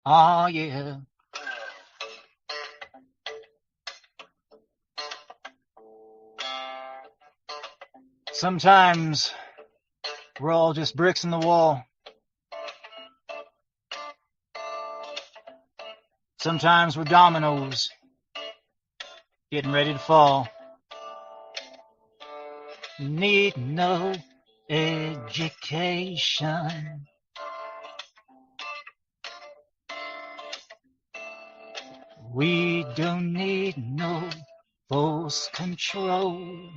Oh yeah. Sometimes we're all just bricks in the wall. Sometimes we're dominoes getting ready to fall. Need no education. We don't need no force control.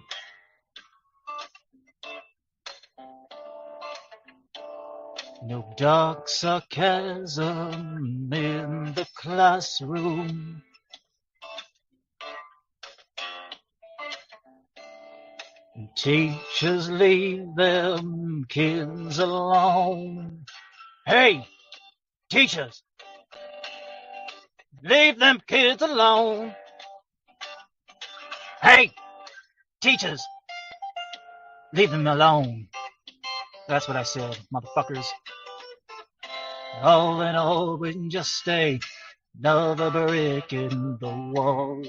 No dark sarcasm in the classroom. Teachers leave them kids alone. Hey, teachers, leave them kids alone. Hey, teachers, leave them alone. That's what I said, motherfuckers. All in all, we can just stay another brick in the wall.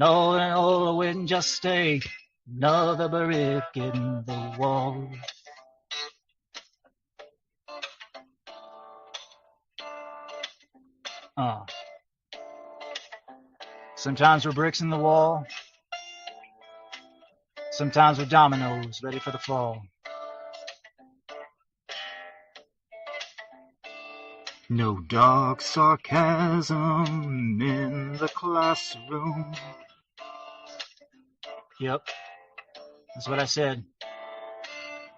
All in all, we can just stay another brick in the wall. Sometimes we're bricks in the wall. Sometimes we're dominoes ready for the fall. No dark sarcasm in the classroom. Yep, that's what I said.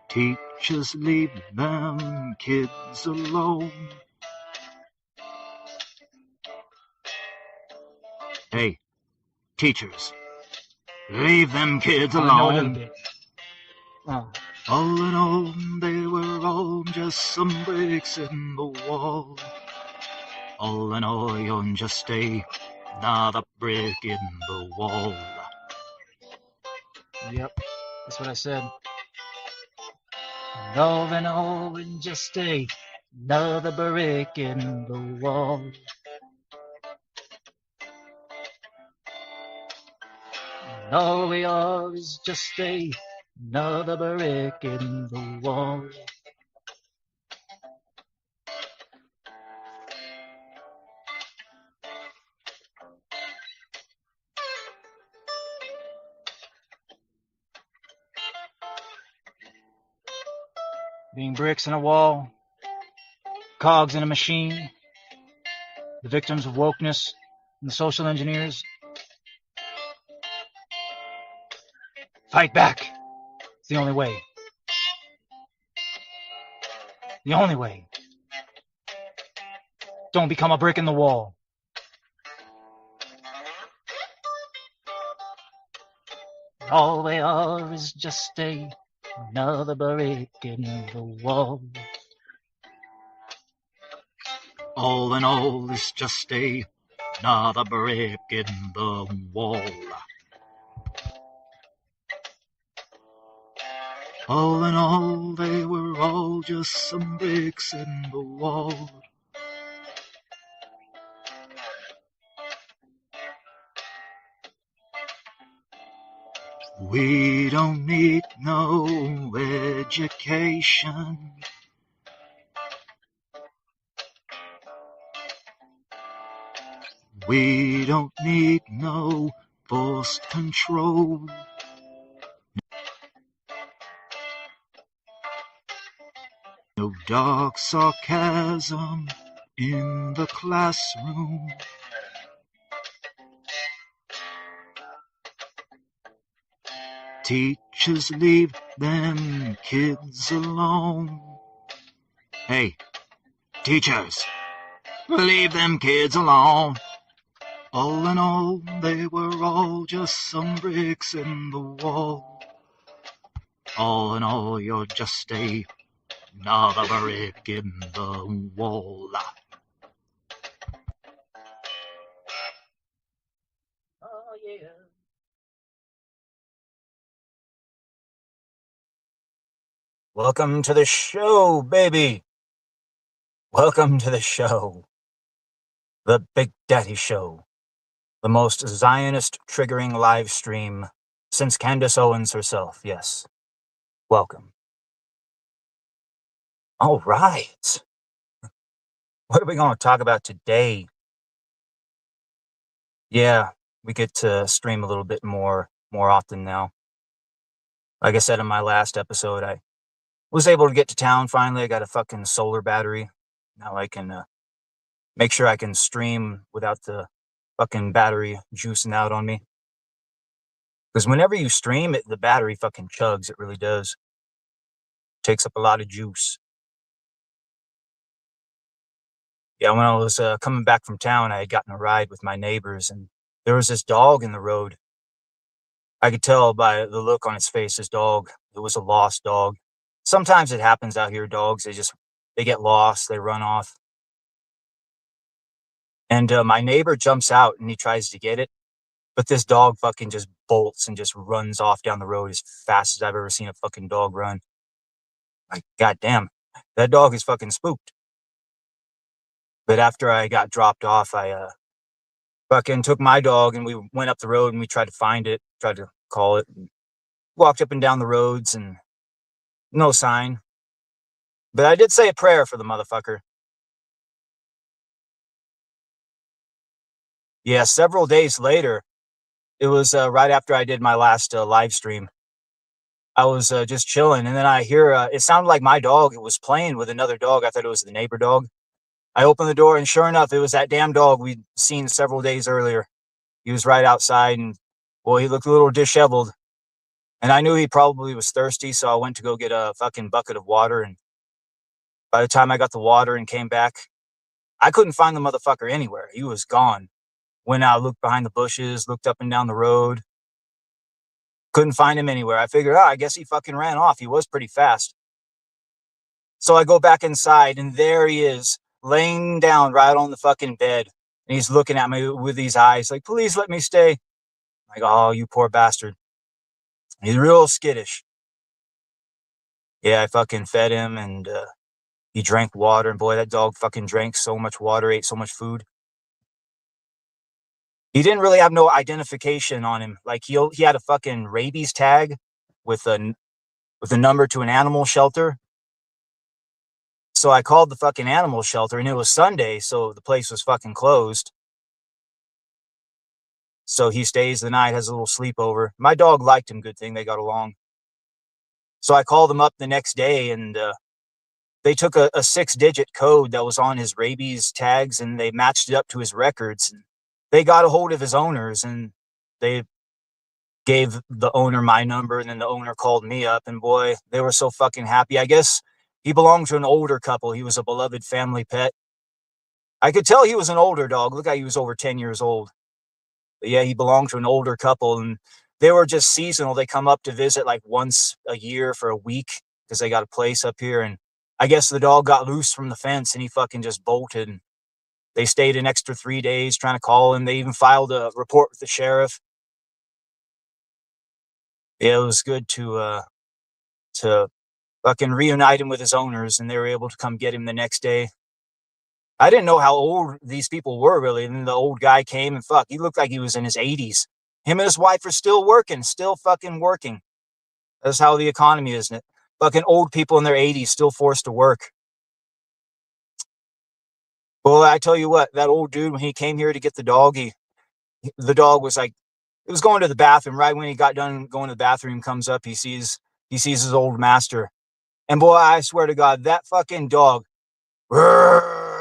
Teachers leave them kids alone. Hey, teachers, leave them kids alone. All in all, they were all just some bricks in the wall. All in all, you're just another brick in the wall. Yep, that's what I said. All in all, you're just another brick in the wall. All we are is just another brick in the wall. Being bricks in a wall, cogs in a machine, the victims of wokeness and the social engineers. Fight back. It's the only way. The only way. Don't become a brick in the wall. All they are is just another brick in the wall. All in all is just another brick in the wall. All in all, they were all just some bricks in the wall. We don't need no education. We don't need no forced control. No dark sarcasm in the classroom. Teachers leave them kids alone. Hey, teachers, leave them kids alone. All in all, they were all just some bricks in the wall. All in all, you're just another brick in the wall. Oh yeah. Welcome to the show, baby. Welcome to the show. The Big Daddy Show. The most Zionist triggering live stream since Candace Owens herself. Yes. Welcome. All right. What are we going to talk about today? Yeah, we get to stream a little bit more often now. Like I said in my last episode, I was able to get to town finally. I got a fucking solar battery. Now I can make sure I can stream without the fucking battery juicing out on me. Because whenever you stream it, the battery fucking chugs. It really does. Takes up a lot of juice. Yeah, when I was coming back from town, I had gotten a ride with my neighbors, and there was this dog in the road. I could tell by the look on its face, this dog, it was a lost dog. Sometimes it happens out here, dogs, they get lost, they run off. And my neighbor jumps out and he tries to get it, but this dog fucking just bolts and just runs off down the road as fast as I've ever seen a fucking dog run. Like, goddamn, that dog is fucking spooked. But after I got dropped off, I fucking took my dog and we went up the road and we tried to find it, tried to call it, and walked up and down the roads and no sign. But I did say a prayer for the motherfucker. Yeah, several days later, it was right after I did my last live stream. I was just chilling, and then I hear it sounded like my dog. It was playing with another dog. I thought it was the neighbor dog. I opened the door, and sure enough, it was that damn dog we'd seen several days earlier. He was right outside, and well, he looked a little disheveled. And I knew he probably was thirsty, so I went to go get a fucking bucket of water. And by the time I got the water and came back, I couldn't find the motherfucker anywhere. He was gone. Went out, looked behind the bushes, looked up and down the road. Couldn't find him anywhere. I figured, I guess he fucking ran off. He was pretty fast. So I go back inside, and there he is, laying down right on the fucking bed. And he's looking at me with these eyes like, please let me stay. I'm like, oh, you poor bastard. He's real skittish. Yeah, I fucking fed him, and he drank water. And boy, that dog fucking drank so much water, ate so much food. He didn't really have no identification on him. Like he had a fucking rabies tag with a number to an animal shelter. So I called the fucking animal shelter, and it was Sunday, so the place was fucking closed. So he stays the night, has a little sleepover. My dog liked him, good thing they got along. So I called him up the next day, and they took a 6-digit code that was on his rabies tags, and they matched it up to his records. And they got a hold of his owners, and they gave the owner my number, and then the owner called me up, and boy, they were so fucking happy. I guess he belonged to an older couple. He was a beloved family pet. I could tell he was an older dog. Look like he was over 10 years old. But yeah, he belonged to an older couple, and they were just seasonal. They come up to visit like once a year for a week because they got a place up here. And I guess the dog got loose from the fence and he fucking just bolted. And they stayed an extra 3 days trying to call him. They even filed a report with the sheriff. Yeah, it was good to fucking reunite him with his owners, and they were able to come get him the next day. I didn't know how old these people were really. And then the old guy came, and fuck, he looked like he was in his 80s. Him and his wife are still working, still fucking working. That's how the economy is, isn't it? Fucking old people in their 80s still forced to work. Well, I tell you what, that old dude, when he came here to get the dog, the dog was like, it was going to the bathroom. Right when he got done going to the bathroom, comes up, he sees his old master. And boy, I swear to God, that fucking dog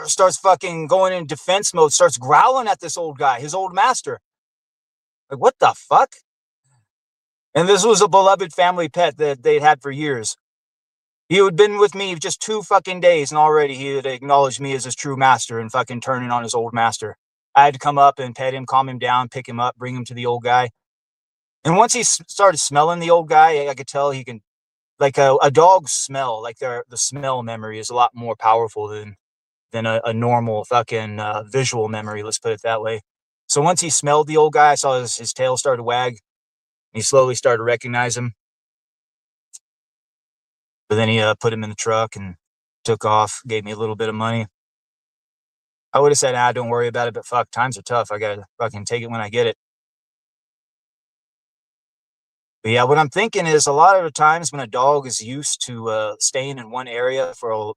starts fucking going in defense mode, starts growling at this old guy, his old master. Like, what the fuck? And this was a beloved family pet that they'd had for years. He had been with me just 2 fucking days, and already he had acknowledged me as his true master and fucking turning on his old master. I had to come up and pet him, calm him down, pick him up, bring him to the old guy. And once he started smelling the old guy, I could tell he can, like a dog's smell, like the smell memory is a lot more powerful than a normal fucking visual memory. Let's put it that way. So once he smelled the old guy, I saw his tail start to wag. And he slowly started to recognize him. But then he put him in the truck and took off, gave me a little bit of money. I would have said, don't worry about it, but fuck, times are tough. I gotta fucking take it when I get it. But yeah, what I'm thinking is a lot of the times when a dog is used to staying in one area for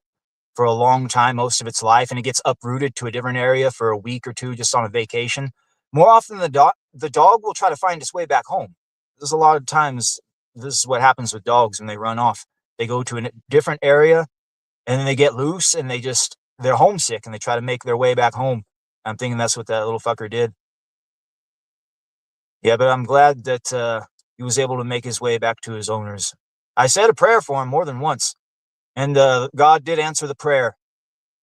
a long time, most of its life, and it gets uprooted to a different area for a week or two just on a vacation, more often the dog will try to find its way back home. There's a lot of times this is what happens with dogs when they run off. They go to a different area and then they get loose and they're homesick and they try to make their way back home. I'm thinking that's what that little fucker did. Yeah, but I'm glad that he was able to make his way back to his owners. I said a prayer for him more than once, and God did answer the prayer.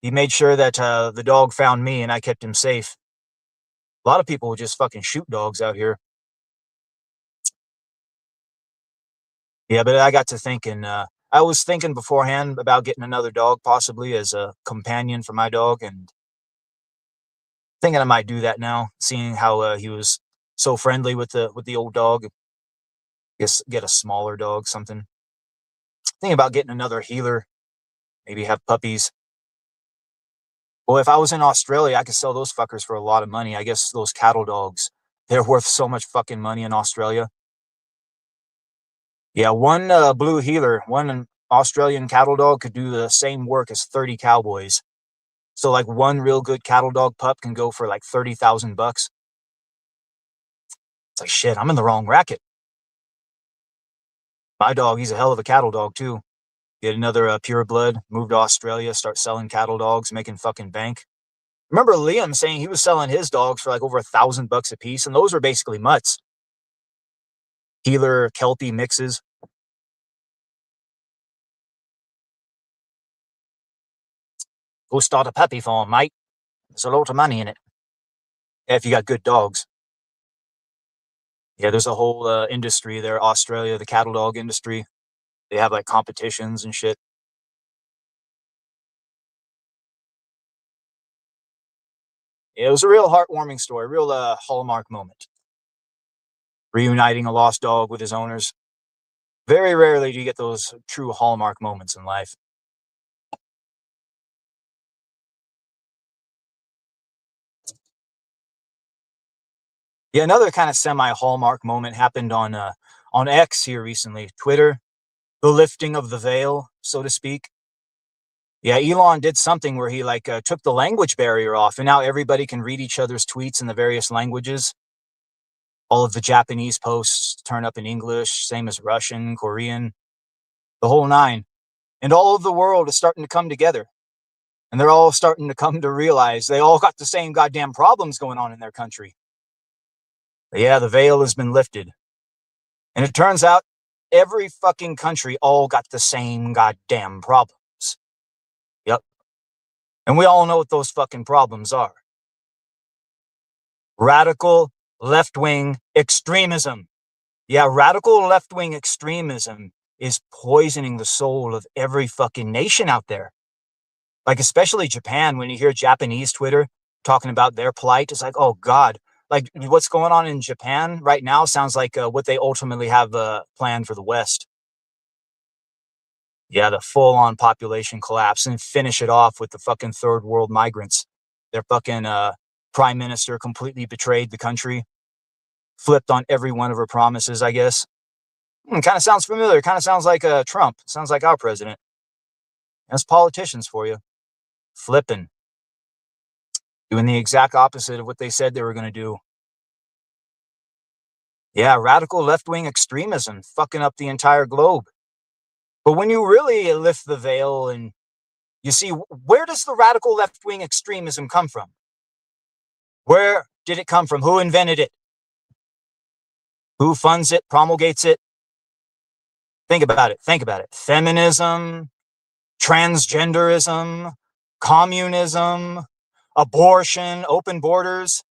He made sure that the dog found me and I kept him safe. A lot of people will just fucking shoot dogs out here. Yeah, but I got to thinking, I was thinking beforehand about getting another dog possibly as a companion for my dog, and thinking I might do that now, seeing how he was so friendly with the old dog. Guess get a smaller dog, something. Thinking about getting another healer, maybe have puppies. Well, if I was in Australia, I could sell those fuckers for a lot of money. I guess those cattle dogs, they're worth so much fucking money in Australia. Yeah, one blue healer, one Australian cattle dog could do the same work as 30 cowboys. So like one real good cattle dog pup can go for like $30,000. It's like, shit, I'm in the wrong racket. My dog, he's a hell of a cattle dog too. Get another pure blood, move to Australia, start selling cattle dogs, making fucking bank. Remember Liam saying he was selling his dogs for like over $1,000 a piece, and those were basically mutts. Healer Kelpie mixes. Go start a puppy farm, mate. There's a lot of money in it. If you got good dogs. Yeah, there's a whole industry there, Australia, the cattle dog industry. They have like competitions and shit. Yeah, it was a real heartwarming story, real hallmark moment. Reuniting a lost dog with his owners. Very rarely do you get those true hallmark moments in life. Yeah, another kind of semi-hallmark moment happened on X here recently, Twitter, the lifting of the veil, so to speak. Yeah, Elon did something where he like took the language barrier off, and now everybody can read each other's tweets in the various languages. All of the Japanese posts turn up in English, same as Russian, Korean, the whole nine. And all of the world is starting to come together. And they're all starting to come to realize they all got the same goddamn problems going on in their country. But yeah, the veil has been lifted. And it turns out every fucking country all got the same goddamn problems. Yep. And we all know what those fucking problems are. Radical left-wing extremism. Yeah, radical left-wing extremism is poisoning the soul of every fucking nation out there. Like, especially Japan, when you hear Japanese Twitter talking about their plight, it's like, oh God, like what's going on in Japan right now sounds like what they ultimately have planned for the West. Yeah, the full-on population collapse, and finish it off with the fucking third world migrants. Their fucking prime minister completely betrayed the country, flipped on every one of her promises, I guess. Kind of sounds familiar. Kind of sounds like Trump. Sounds like our president. That's politicians for you. Flipping. Doing the exact opposite of what they said they were going to do. Yeah, radical left-wing extremism fucking up the entire globe. But when you really lift the veil and you see, where does the radical left-wing extremism come from? Where did it come from? Who invented it? Who funds it, promulgates it? Think about it. Think about it. Feminism, transgenderism, communism, abortion, open borders.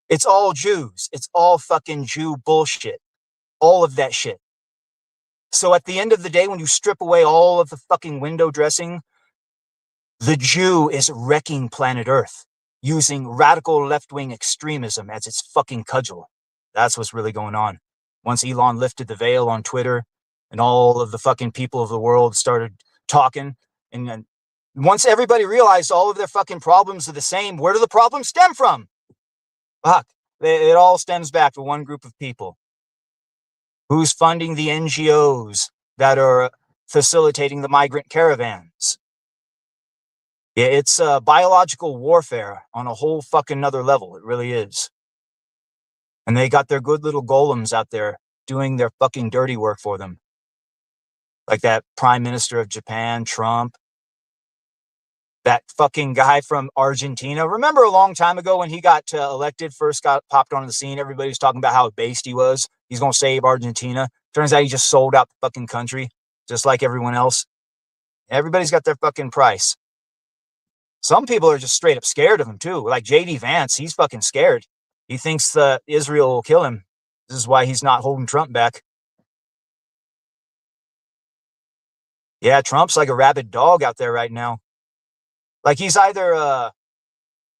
It's all Jews. It's all fucking Jew bullshit. All of that shit. So at the end of the day, when you strip away all of the fucking window dressing, the Jew is wrecking planet Earth using radical left-wing extremism as its fucking cudgel. That's what's really going on. Once Elon lifted the veil on Twitter, and all of the fucking people of the world started talking. And then once everybody realized all of their fucking problems are the same, where do the problems stem from? Fuck. It all stems back to one group of people. Who's funding the NGOs that are facilitating the migrant caravans? Yeah, it's biological warfare on a whole fucking nother level. It really is. And they got their good little golems out there doing their fucking dirty work for them. Like that Prime Minister of Japan, Trump. That fucking guy from Argentina. Remember a long time ago when he got elected, first got popped onto the scene, everybody was talking about how based he was. He's going to save Argentina. Turns out he just sold out the fucking country, just like everyone else. Everybody's got their fucking price. Some people are just straight up scared of him too. Like J.D. Vance, he's fucking scared. He thinks Israel will kill him. This is why he's not holding Trump back. Yeah, Trump's like a rabid dog out there right now. Like he's either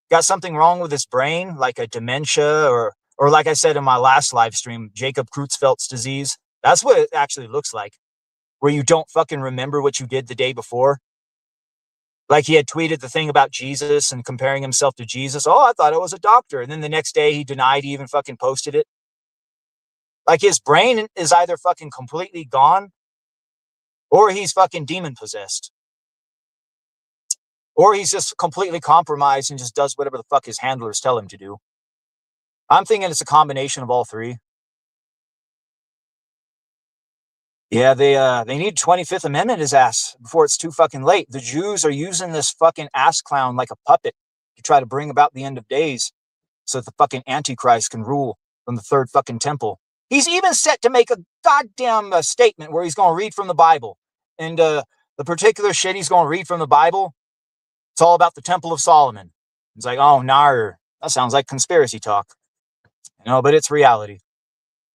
got something wrong with his brain, like a dementia, or like I said in my last live stream, Jacob Creutzfeldt's disease. That's what it actually looks like, where you don't fucking remember what you did the day before. Like he had tweeted the thing about Jesus and comparing himself to Jesus. Oh, I thought it was a doctor. And then the next day he denied he even fucking posted it. Like his brain is either fucking completely gone or he's fucking demon possessed. Or he's just completely compromised and just does whatever the fuck his handlers tell him to do. I'm thinking it's a combination of all three. Yeah, they need 25th Amendment his ass before it's too fucking late. The Jews are using this fucking ass clown like a puppet to try to bring about the end of days so that the fucking Antichrist can rule from the third fucking temple. He's even set to make a goddamn statement where he's going to read from the Bible. And the particular shit he's going to read from the Bible, it's all about the Temple of Solomon. It's like, oh, nar, that sounds like conspiracy talk. No, but it's reality.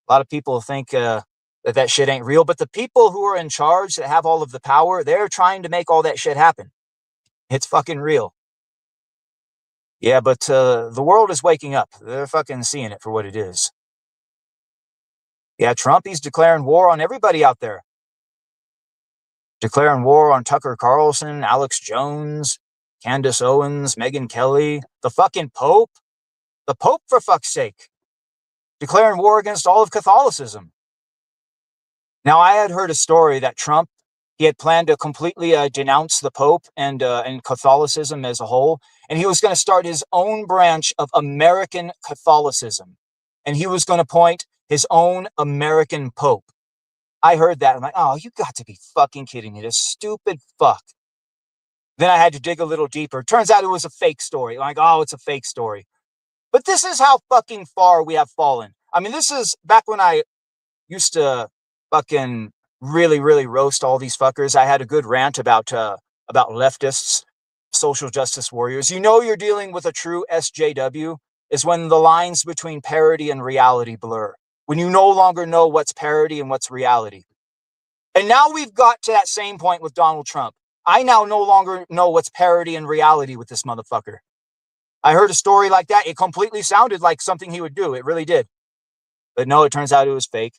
A lot of people think that shit ain't real, but the people who are in charge that have all of the power, they're trying to make all that shit happen. It's fucking real. Yeah, but the world is waking up. They're fucking seeing it for what it is. Yeah, Trump, he's declaring war on everybody out there. Declaring war on Tucker Carlson, Alex Jones, Candace Owens, Megyn Kelly, the fucking Pope. The Pope, for fuck's sake. Declaring war against all of Catholicism. Now, I had heard a story that Trump, he had planned to completely denounce the Pope and Catholicism as a whole, and he was going to start his own branch of American Catholicism, and he was going to appoint his own American Pope. I heard that. I'm like, oh, you got to be fucking kidding me. This stupid fuck. Then I had to dig a little deeper. Turns out it was a fake story. Like, oh, it's a fake story. But this is how fucking far we have fallen. I mean, this is back when I used to fucking really, really roast all these fuckers. I had a good rant about leftists, social justice warriors. You know you're dealing with a true SJW is when the lines between parody and reality blur. When you no longer know what's parody and what's reality. And now we've got to that same point with Donald Trump. I now no longer know what's parody and reality with this motherfucker. I heard a story like that. It completely sounded like something he would do. It really did. But no, it turns out it was fake.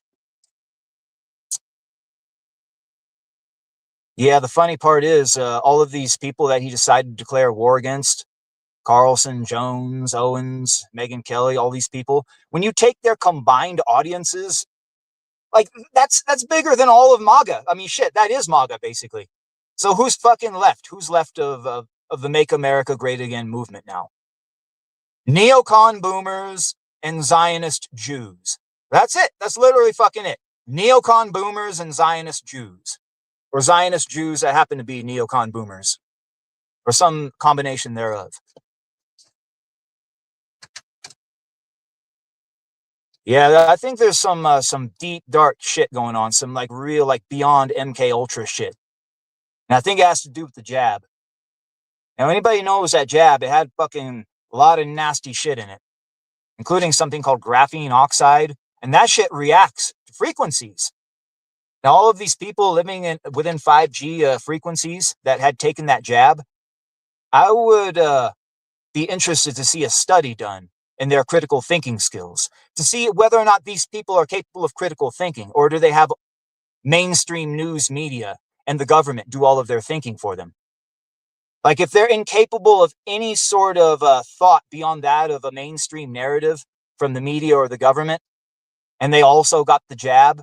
Yeah, the funny part is all of these people that he decided to declare war against, Carlson, Jones, Owens, Megyn Kelly, all these people, when you take their combined audiences, like that's bigger than all of MAGA. I mean, shit, that is MAGA basically. So who's fucking left? Who's left of the Make America Great Again movement now? Neocon boomers and Zionist Jews. That's it. That's literally fucking it. Neocon boomers and Zionist Jews. Or Zionist Jews that happen to be neocon boomers. Or some combination thereof. Yeah, I think there's some deep, dark shit going on. Some like real, like beyond MK Ultra shit. And I think it has to do with the jab. Now, anybody knows that jab, it had fucking a lot of nasty shit in it. Including something called graphene oxide. And that shit reacts to frequencies. Now, all of these people living within 5G frequencies that had taken that jab, I would be interested to see a study done in their critical thinking skills, to see whether or not these people are capable of critical thinking, or do they have mainstream news media and the government do all of their thinking for them. Like, if they're incapable of any sort of thought beyond that of a mainstream narrative from the media or the government, and they also got the jab,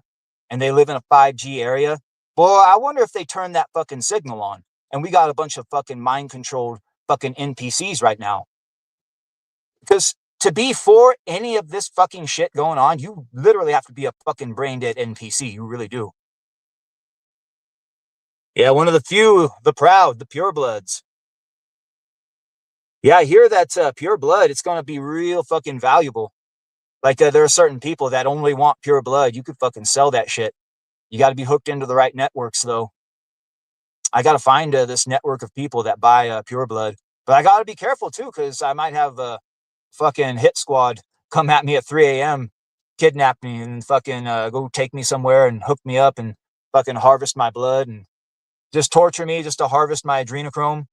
and they live in a 5G area, well, I wonder if they turn that fucking signal on, and we got a bunch of fucking mind-controlled fucking NPCs right now. Because to be for any of this fucking shit going on, you literally have to be a fucking brain-dead NPC. You really do. Yeah, one of the few, the proud, the purebloods. Yeah, I hear that pure blood, it's going to be real fucking valuable. Like, there are certain people that only want pure blood. You could fucking sell that shit. You got to be hooked into the right networks, though. I got to find this network of people that buy pure blood. But I got to be careful, too, because I might have a fucking hit squad come at me at 3 a.m., kidnap me, and fucking go take me somewhere and hook me up and fucking harvest my blood and just torture me just to harvest my adrenochrome.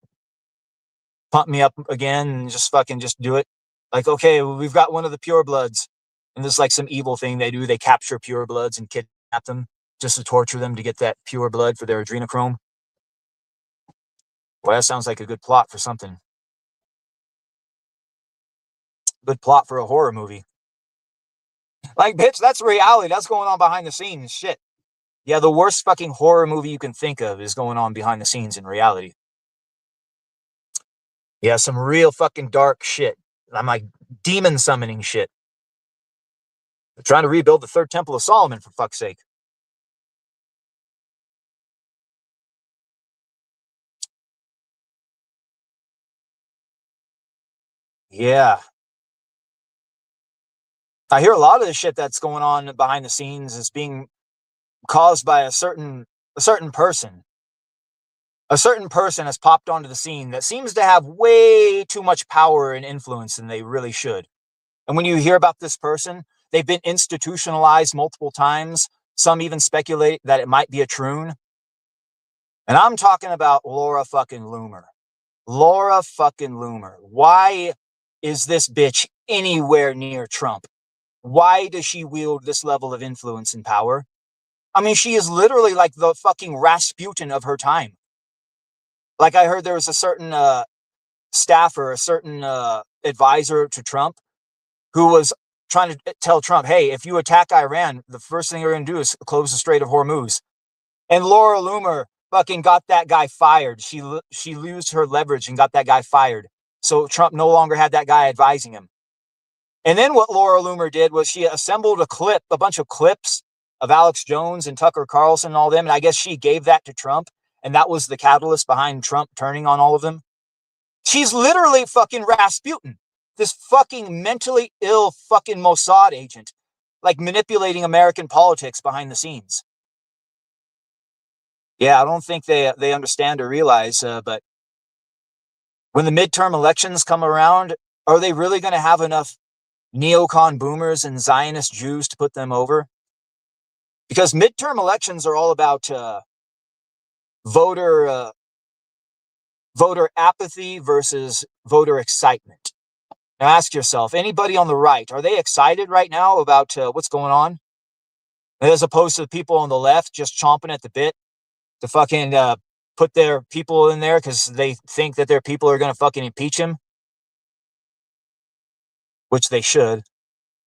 Pump me up again and just fucking just do it. Like, okay, well, we've got one of the pure bloods. And this is like some evil thing they do. They capture pure bloods and kidnap them just to torture them to get that pure blood for their adrenochrome. Well, that sounds like a good plot for something. Good plot for a horror movie. Like, bitch, that's reality. That's going on behind the scenes. Shit. Yeah, the worst fucking horror movie you can think of is going on behind the scenes in reality. Yeah, some real fucking dark shit. I'm like demon summoning shit. They're trying to rebuild the third temple of Solomon, for fuck's sake. Yeah. I hear a lot of the shit that's going on behind the scenes is being caused by a certain person. A certain person has popped onto the scene that seems to have way too much power and influence than they really should. And when you hear about this person, they've been institutionalized multiple times. Some even speculate that it might be a troon. And I'm talking about Laura fucking Loomer. Laura fucking Loomer. Why is this bitch anywhere near Trump? Why does she wield this level of influence and power? I mean, she is literally like the fucking Rasputin of her time. Like, I heard there was a certain staffer, a certain advisor to Trump who was trying to tell Trump, hey, if you attack Iran, the first thing you're going to do is close the Strait of Hormuz. And Laura Loomer fucking got that guy fired. She used her leverage and got that guy fired. So Trump no longer had that guy advising him. And then what Laura Loomer did was she assembled a bunch of clips of Alex Jones and Tucker Carlson and all them. And I guess she gave that to Trump. And that was the catalyst behind Trump turning on all of them. She's literally fucking Rasputin. This fucking mentally ill fucking Mossad agent. Like, manipulating American politics behind the scenes. Yeah, I don't think they understand or realize, but when the midterm elections come around, are they really going to have enough neocon boomers and Zionist Jews to put them over? Because midterm elections are all about voter apathy versus voter excitement. Now ask yourself, anybody on the right, are they excited right now about what's going on? As opposed to the people on the left just chomping at the bit to fucking put their people in there because they think that their people are going to fucking impeach him, which they should.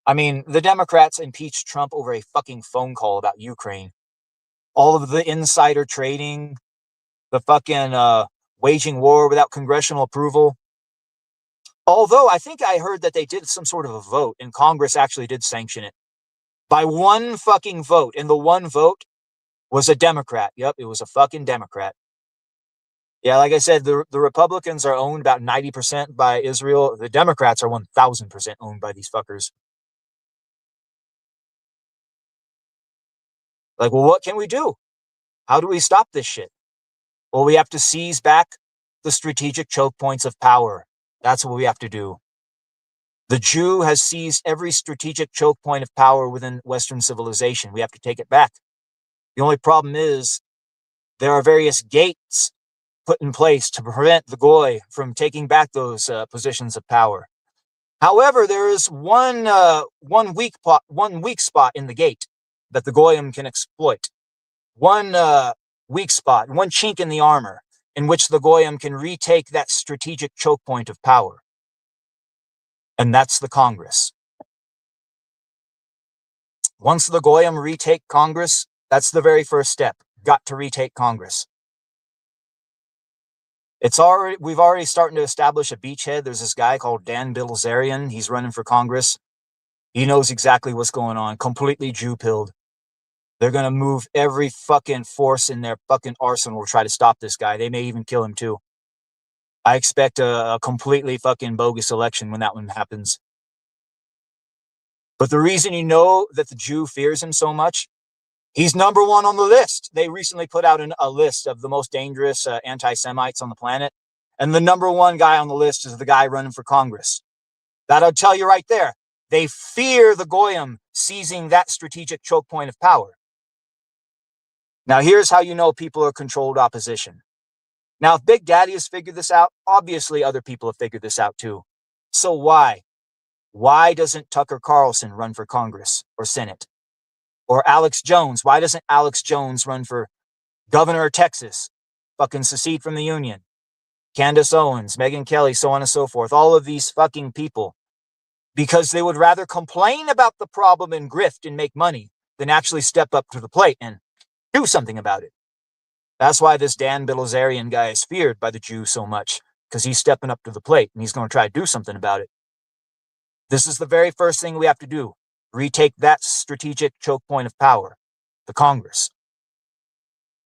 I mean, the Democrats impeached Trump over a fucking phone call about Ukraine. All of the insider trading, the fucking waging war without congressional approval. Although I think I heard that they did some sort of a vote and Congress actually did sanction it by one fucking vote. And the one vote was a Democrat. Yep, it was a fucking Democrat. Yeah, like I said, the Republicans are owned about 90% by Israel. The Democrats are 1,000% owned by these fuckers. Like, well, what can we do? How do we stop this shit? Well, we have to seize back the strategic choke points of power. That's what we have to do. The Jew has seized every strategic choke point of power within Western civilization. We have to take it back. The only problem is there are various gates put in place to prevent the Goy from taking back those positions of power. However, there is one weak spot in the gate that the Goyim can exploit. weak spot, one chink in the armor in which the Goyim can retake that strategic choke point of power. And that's the Congress. Once the Goyim retake Congress, that's the very first step. Got to retake Congress. We've already started to establish a beachhead. There's this guy called Dan Bilzerian. He's running for Congress. He knows exactly what's going on. Completely Jew-pilled. They're going to move every fucking force in their fucking arsenal to try to stop this guy. They may even kill him too. I expect a completely fucking bogus election when that one happens. But the reason you know that the Jew fears him so much, he's number one on the list. They recently put out a list of the most dangerous anti-Semites on the planet. And the number one guy on the list is the guy running for Congress. That'll tell you right there. They fear the Goyim seizing that strategic choke point of power. Now, here's how you know people are controlled opposition. Now, if Big Daddy has figured this out, obviously other people have figured this out too. So why? Why doesn't Tucker Carlson run for Congress or Senate? Or Alex Jones? Why doesn't Alex Jones run for governor of Texas? Fucking secede from the union. Candace Owens, Megyn Kelly, so on and so forth. All of these fucking people. Because they would rather complain about the problem and grift and make money than actually step up to the plate and do something about it. That's why this Dan Bilzerian guy is feared by the Jews so much, because he's stepping up to the plate and he's going to try to do something about it. This is the very first thing we have to do. Retake that strategic choke point of power, the Congress.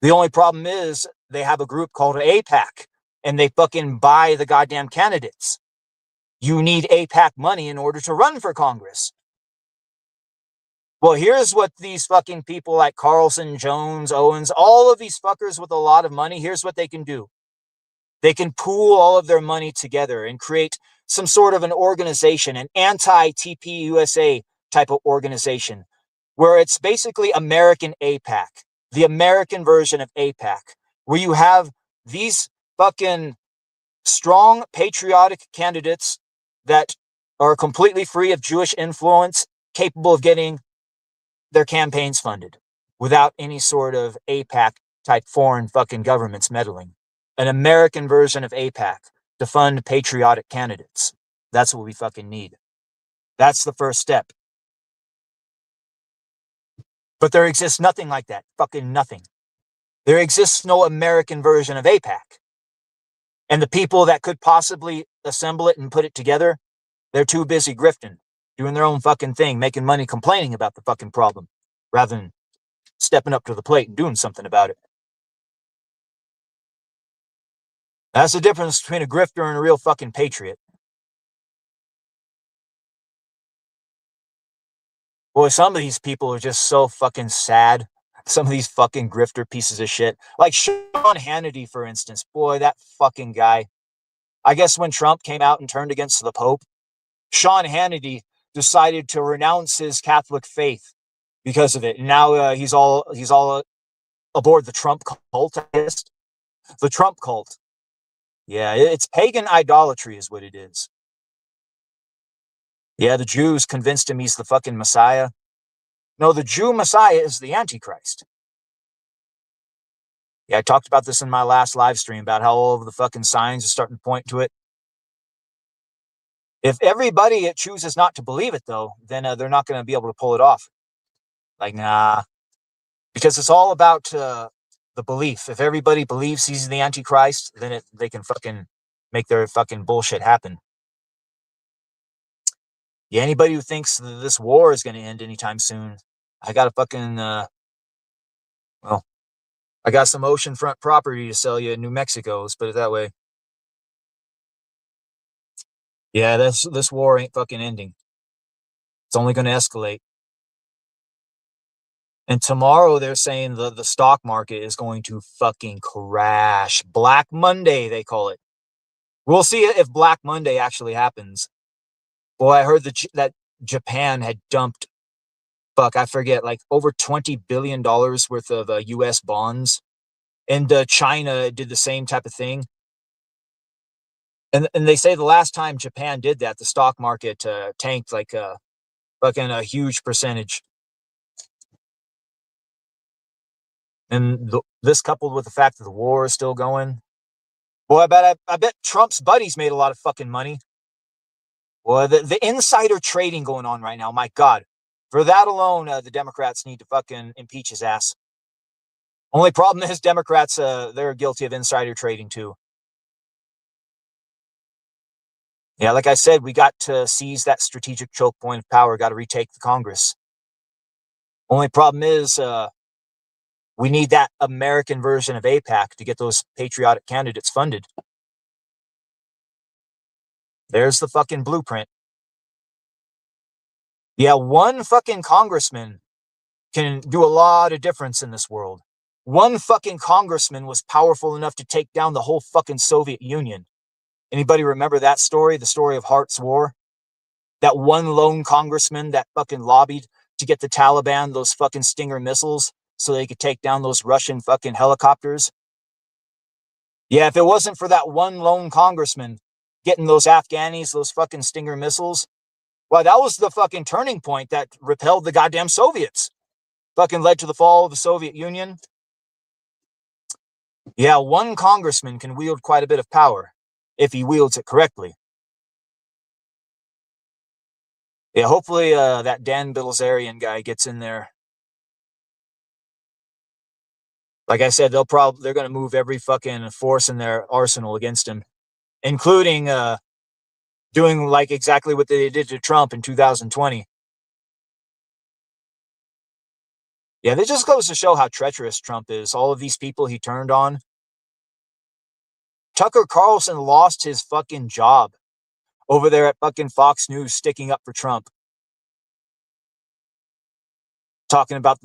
The only problem is they have a group called AIPAC, and they fucking buy the goddamn candidates. You need AIPAC money in order to run for Congress. Well, here's what these fucking people like Carlson, Jones, Owens, all of these fuckers with a lot of money, here's what they can do. They can pool all of their money together and create some sort of an organization, an anti-TPUSA type of organization, where it's basically American AIPAC, the American version of AIPAC, where you have these fucking strong patriotic candidates that are completely free of Jewish influence, capable of getting their campaigns funded without any sort of AIPAC type foreign fucking governments meddling. An American version of AIPAC to fund patriotic candidates. That's what we fucking need. That's the first step. But there exists nothing like that. Fucking nothing. There exists no American version of AIPAC. And the people that could possibly assemble it and put it together, they're too busy grifting, doing their own fucking thing, making money, complaining about the fucking problem, rather than stepping up to the plate and doing something about it. That's the difference between a grifter and a real fucking patriot. Boy, some of these people are just so fucking sad. Some of these fucking grifter pieces of shit. Like Sean Hannity, for instance. Boy, that fucking guy. I guess when Trump came out and turned against the Pope, Sean Hannity decided to renounce his Catholic faith because of it. And now he's all aboard the Trump cult, I guess. The Trump cult. Yeah, it's pagan idolatry is what it is. Yeah, the Jews convinced him he's the fucking Messiah. No, the Jew Messiah is the Antichrist. Yeah, I talked about this in my last live stream about how all of the fucking signs are starting to point to it. If everybody chooses not to believe it, though, then they're not going to be able to pull it off. Like, nah. Because it's all about the belief. If everybody believes he's the Antichrist, then they can fucking make their fucking bullshit happen. Yeah, anybody who thinks that this war is going to end anytime soon, I got a fucking, I got some oceanfront property to sell you in New Mexico, let's put it that way. Yeah, this war ain't fucking ending. It's only going to escalate. And tomorrow they're saying the stock market is going to fucking crash. Black Monday, they call it. We'll see if Black Monday actually happens. Boy, I heard that Japan had dumped, I forget, like over $20 billion worth of U.S. bonds. And China did the same type of thing. And they say the last time Japan did that, the stock market tanked like fucking a huge percentage. And this coupled with the fact that the war is still going. Boy, I bet Trump's buddies made a lot of fucking money. Well, the insider trading going on right now, my God. For that alone, the Democrats need to fucking impeach his ass. Only problem is Democrats, they're guilty of insider trading too. Yeah, like I said, we got to seize that strategic choke point of power, got to retake the Congress. Only problem is we need that American version of AIPAC to get those patriotic candidates funded. There's the fucking blueprint. Yeah, one fucking congressman can do a lot of difference in this world. One fucking congressman was powerful enough to take down the whole fucking Soviet Union. Anybody remember that story? The story of Hart's War? That one lone congressman that fucking lobbied to get the Taliban those fucking Stinger missiles so they could take down those Russian fucking helicopters. Yeah, if it wasn't for that one lone congressman getting those Afghanis, those fucking Stinger missiles, well, that was the fucking turning point that repelled the goddamn Soviets. Fucking led to the fall of the Soviet Union. Yeah, one congressman can wield quite a bit of power if he wields it correctly. Yeah, hopefully that Dan Bilzerian guy gets in there. Like I said, they're going to move every fucking force in their arsenal against him, including doing like exactly what they did to Trump in 2020. Yeah, this just goes to show how treacherous Trump is. All of these people he turned on. Tucker Carlson lost his fucking job over there at fucking Fox News sticking up for Trump. Talking about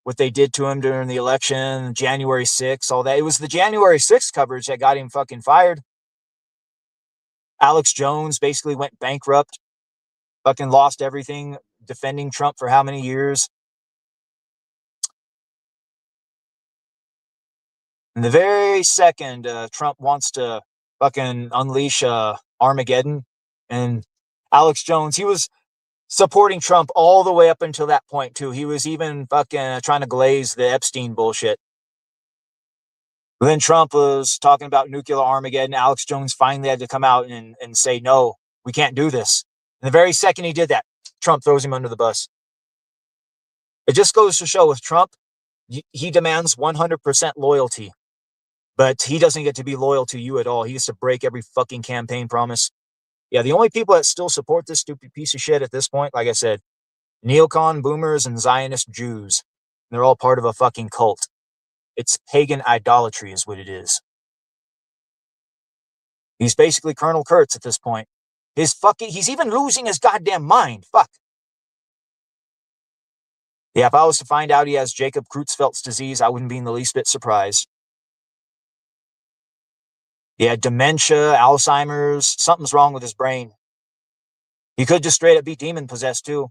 what they did to him during the election, January 6th, all that. It was the January 6th coverage that got him fucking fired. Alex Jones basically went bankrupt, fucking lost everything, defending Trump for how many years? And the very second Trump wants to fucking unleash Armageddon, and Alex Jones, he was supporting Trump all the way up until that point too. He was even fucking trying to glaze the Epstein bullshit. But then Trump was talking about nuclear Armageddon. Alex Jones finally had to come out and say, no, we can't do this. And the very second he did that, Trump throws him under the bus. It just goes to show with Trump, he demands 100% loyalty, but he doesn't get to be loyal to you at all. He gets to break every fucking campaign promise. Yeah, the only people that still support this stupid piece of shit at this point, like I said, neocon boomers and Zionist Jews. They're all part of a fucking cult. It's pagan idolatry is what it is. He's basically Colonel Kurtz at this point. He's even losing his goddamn mind. Fuck. Yeah, if I was to find out he has Jacob Creutzfeldt's disease, I wouldn't be in the least bit surprised. Yeah, dementia, Alzheimer's, something's wrong with his brain. He could just straight up be demon possessed too.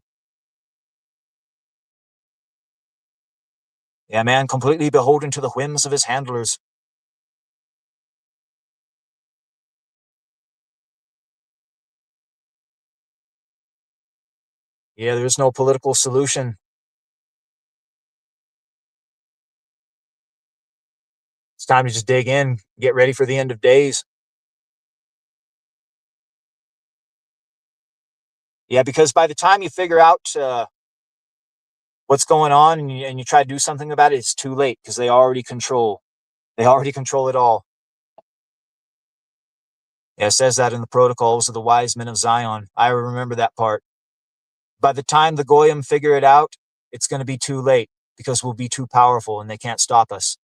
Yeah, man, completely beholden to the whims of his handlers. Yeah, there's no political solution. It's time to just dig in, get ready for the end of days. Yeah, because by the time you figure out what's going on and you try to do something about it, it's too late because they already control it all. Yeah, it says that in the protocols of the wise men of Zion. I remember that part. By the time the Goyim figure it out, it's going to be too late because we'll be too powerful and they can't stop us.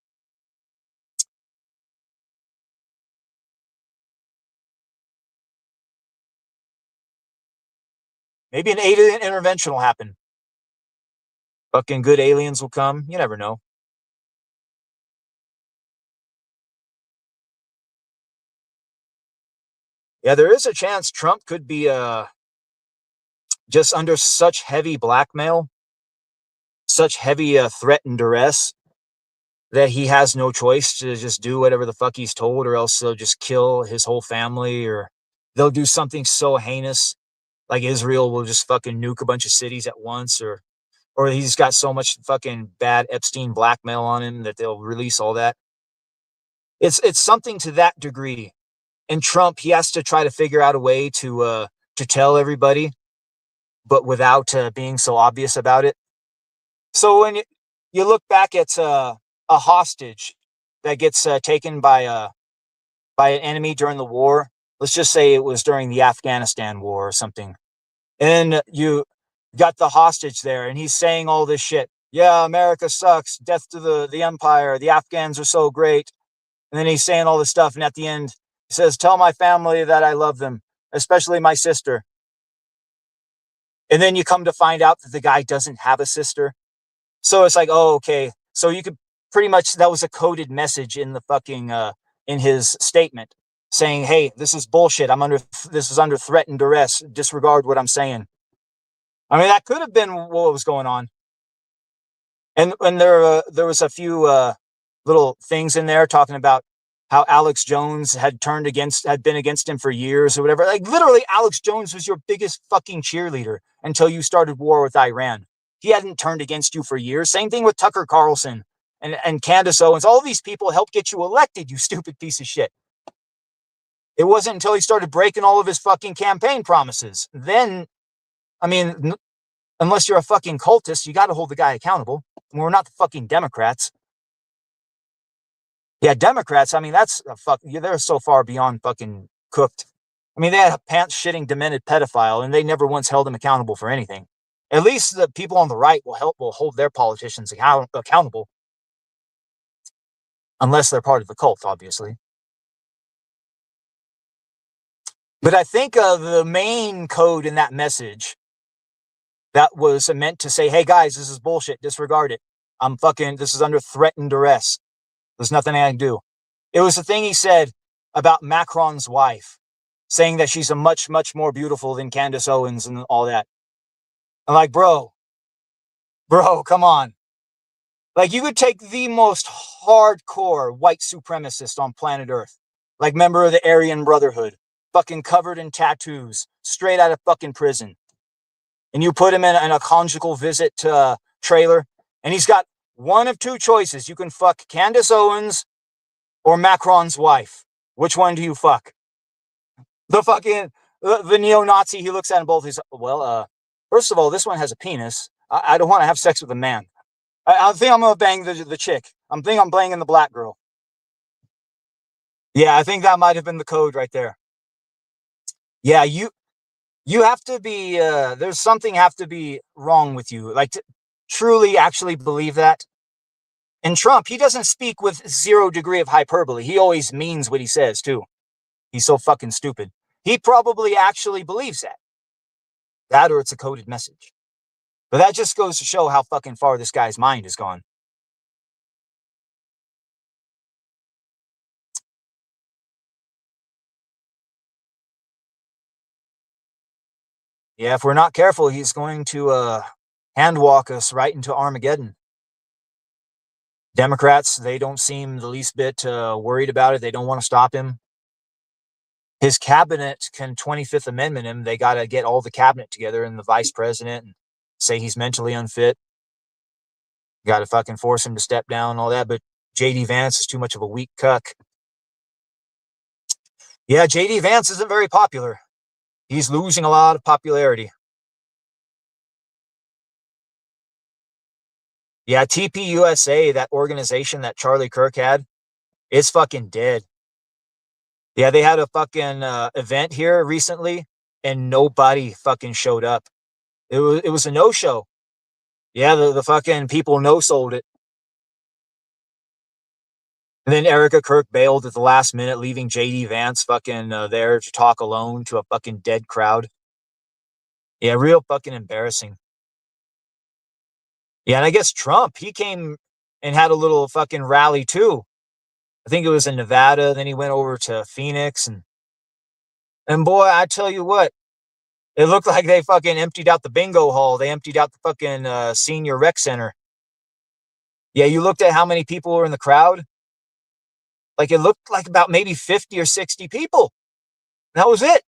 Maybe an alien intervention will happen. Fucking good aliens will come. You never know. Yeah, there is a chance Trump could be just under such heavy blackmail, such heavy threat and duress that he has no choice to just do whatever the fuck he's told, or else they'll just kill his whole family, or they'll do something so heinous like Israel will just fucking nuke a bunch of cities at once, or or he's got so much fucking bad Epstein blackmail on him that they'll release all that. It's something to that degree. And Trump, he has to try to figure out a way to tell everybody, but without being so obvious about it. So when you look back at a hostage that gets taken by an enemy during the war, let's just say it was during the Afghanistan war or something, and you got the hostage there, and he's saying all this shit. Yeah, America sucks. Death to the empire. The Afghans are so great. And then he's saying all this stuff, and at the end, he says, "Tell my family that I love them, especially my sister." And then you come to find out that the guy doesn't have a sister. So it's like, oh, okay. So you could pretty much, that was a coded message in the fucking in his statement saying, "Hey, this is bullshit. This is under threat and duress. Disregard what I'm saying." I mean, that could have been what was going on. And there was a few little things in there talking about how Alex Jones had been against him for years or whatever. Like, literally, Alex Jones was your biggest fucking cheerleader until you started war with Iran. He hadn't turned against you for years. Same thing with Tucker Carlson and Candace Owens. All these people helped get you elected, you stupid piece of shit. It wasn't until he started breaking all of his fucking campaign promises. Then, I mean, unless you're a fucking cultist, you got to hold the guy accountable. We're not the fucking Democrats. Yeah, Democrats, I mean, they're so far beyond fucking cooked. I mean, they had a pants-shitting, demented pedophile, and they never once held him accountable for anything. At least the people on the right will hold their politicians accountable. Unless they're part of the cult, obviously. But I think the main code in that message that was meant to say, "Hey guys, this is bullshit, disregard it. This is under threat and duress. There's nothing I can do." It was the thing he said about Macron's wife, saying that she's a much, much more beautiful than Candace Owens and all that. I'm like, bro, come on. Like, you could take the most hardcore white supremacist on planet Earth, like member of the Aryan Brotherhood, fucking covered in tattoos, straight out of fucking prison, and you put him in a conjugal visit trailer, and he's got one of two choices. You can fuck Candace Owens or Macron's wife. Which one do you fuck? The neo-Nazi, he looks at them both. He's, well, first of all, this one has a penis. I don't want to have sex with a man. I think I'm going to bang the chick. I'm banging the black girl. Yeah, I think that might have been the code right there. Yeah, you have to be, there's something have to be wrong with you. Like, to truly actually believe that. And Trump, he doesn't speak with 0 degree of hyperbole. He always means what he says, too. He's so fucking stupid. He probably actually believes that. That or it's a coded message. But that just goes to show how fucking far this guy's mind has gone. Yeah, if we're not careful, he's going to handwalk us right into Armageddon. Democrats, they don't seem the least bit worried about it. They don't want to stop him. His cabinet can 25th Amendment him. They got to get all the cabinet together and the vice president and say he's mentally unfit. Got to fucking force him to step down and all that. But J.D. Vance is too much of a weak cuck. Yeah, J.D. Vance isn't very popular. He's losing a lot of popularity. Yeah, TPUSA, that organization that Charlie Kirk had, it's fucking dead. Yeah, they had a fucking event here recently, and nobody fucking showed up. It was a no-show. Yeah, the fucking people no-sold it. And then Erica Kirk bailed at the last minute, leaving J.D. Vance fucking there to talk alone to a fucking dead crowd. Yeah, real fucking embarrassing. Yeah, and I guess Trump, he came and had a little fucking rally too. I think it was in Nevada. Then he went over to Phoenix. And boy, I tell you what, it looked like they fucking emptied out the bingo hall. They emptied out the fucking senior rec center. Yeah, you looked at how many people were in the crowd. Like, it looked like about maybe 50 or 60 people. That was it.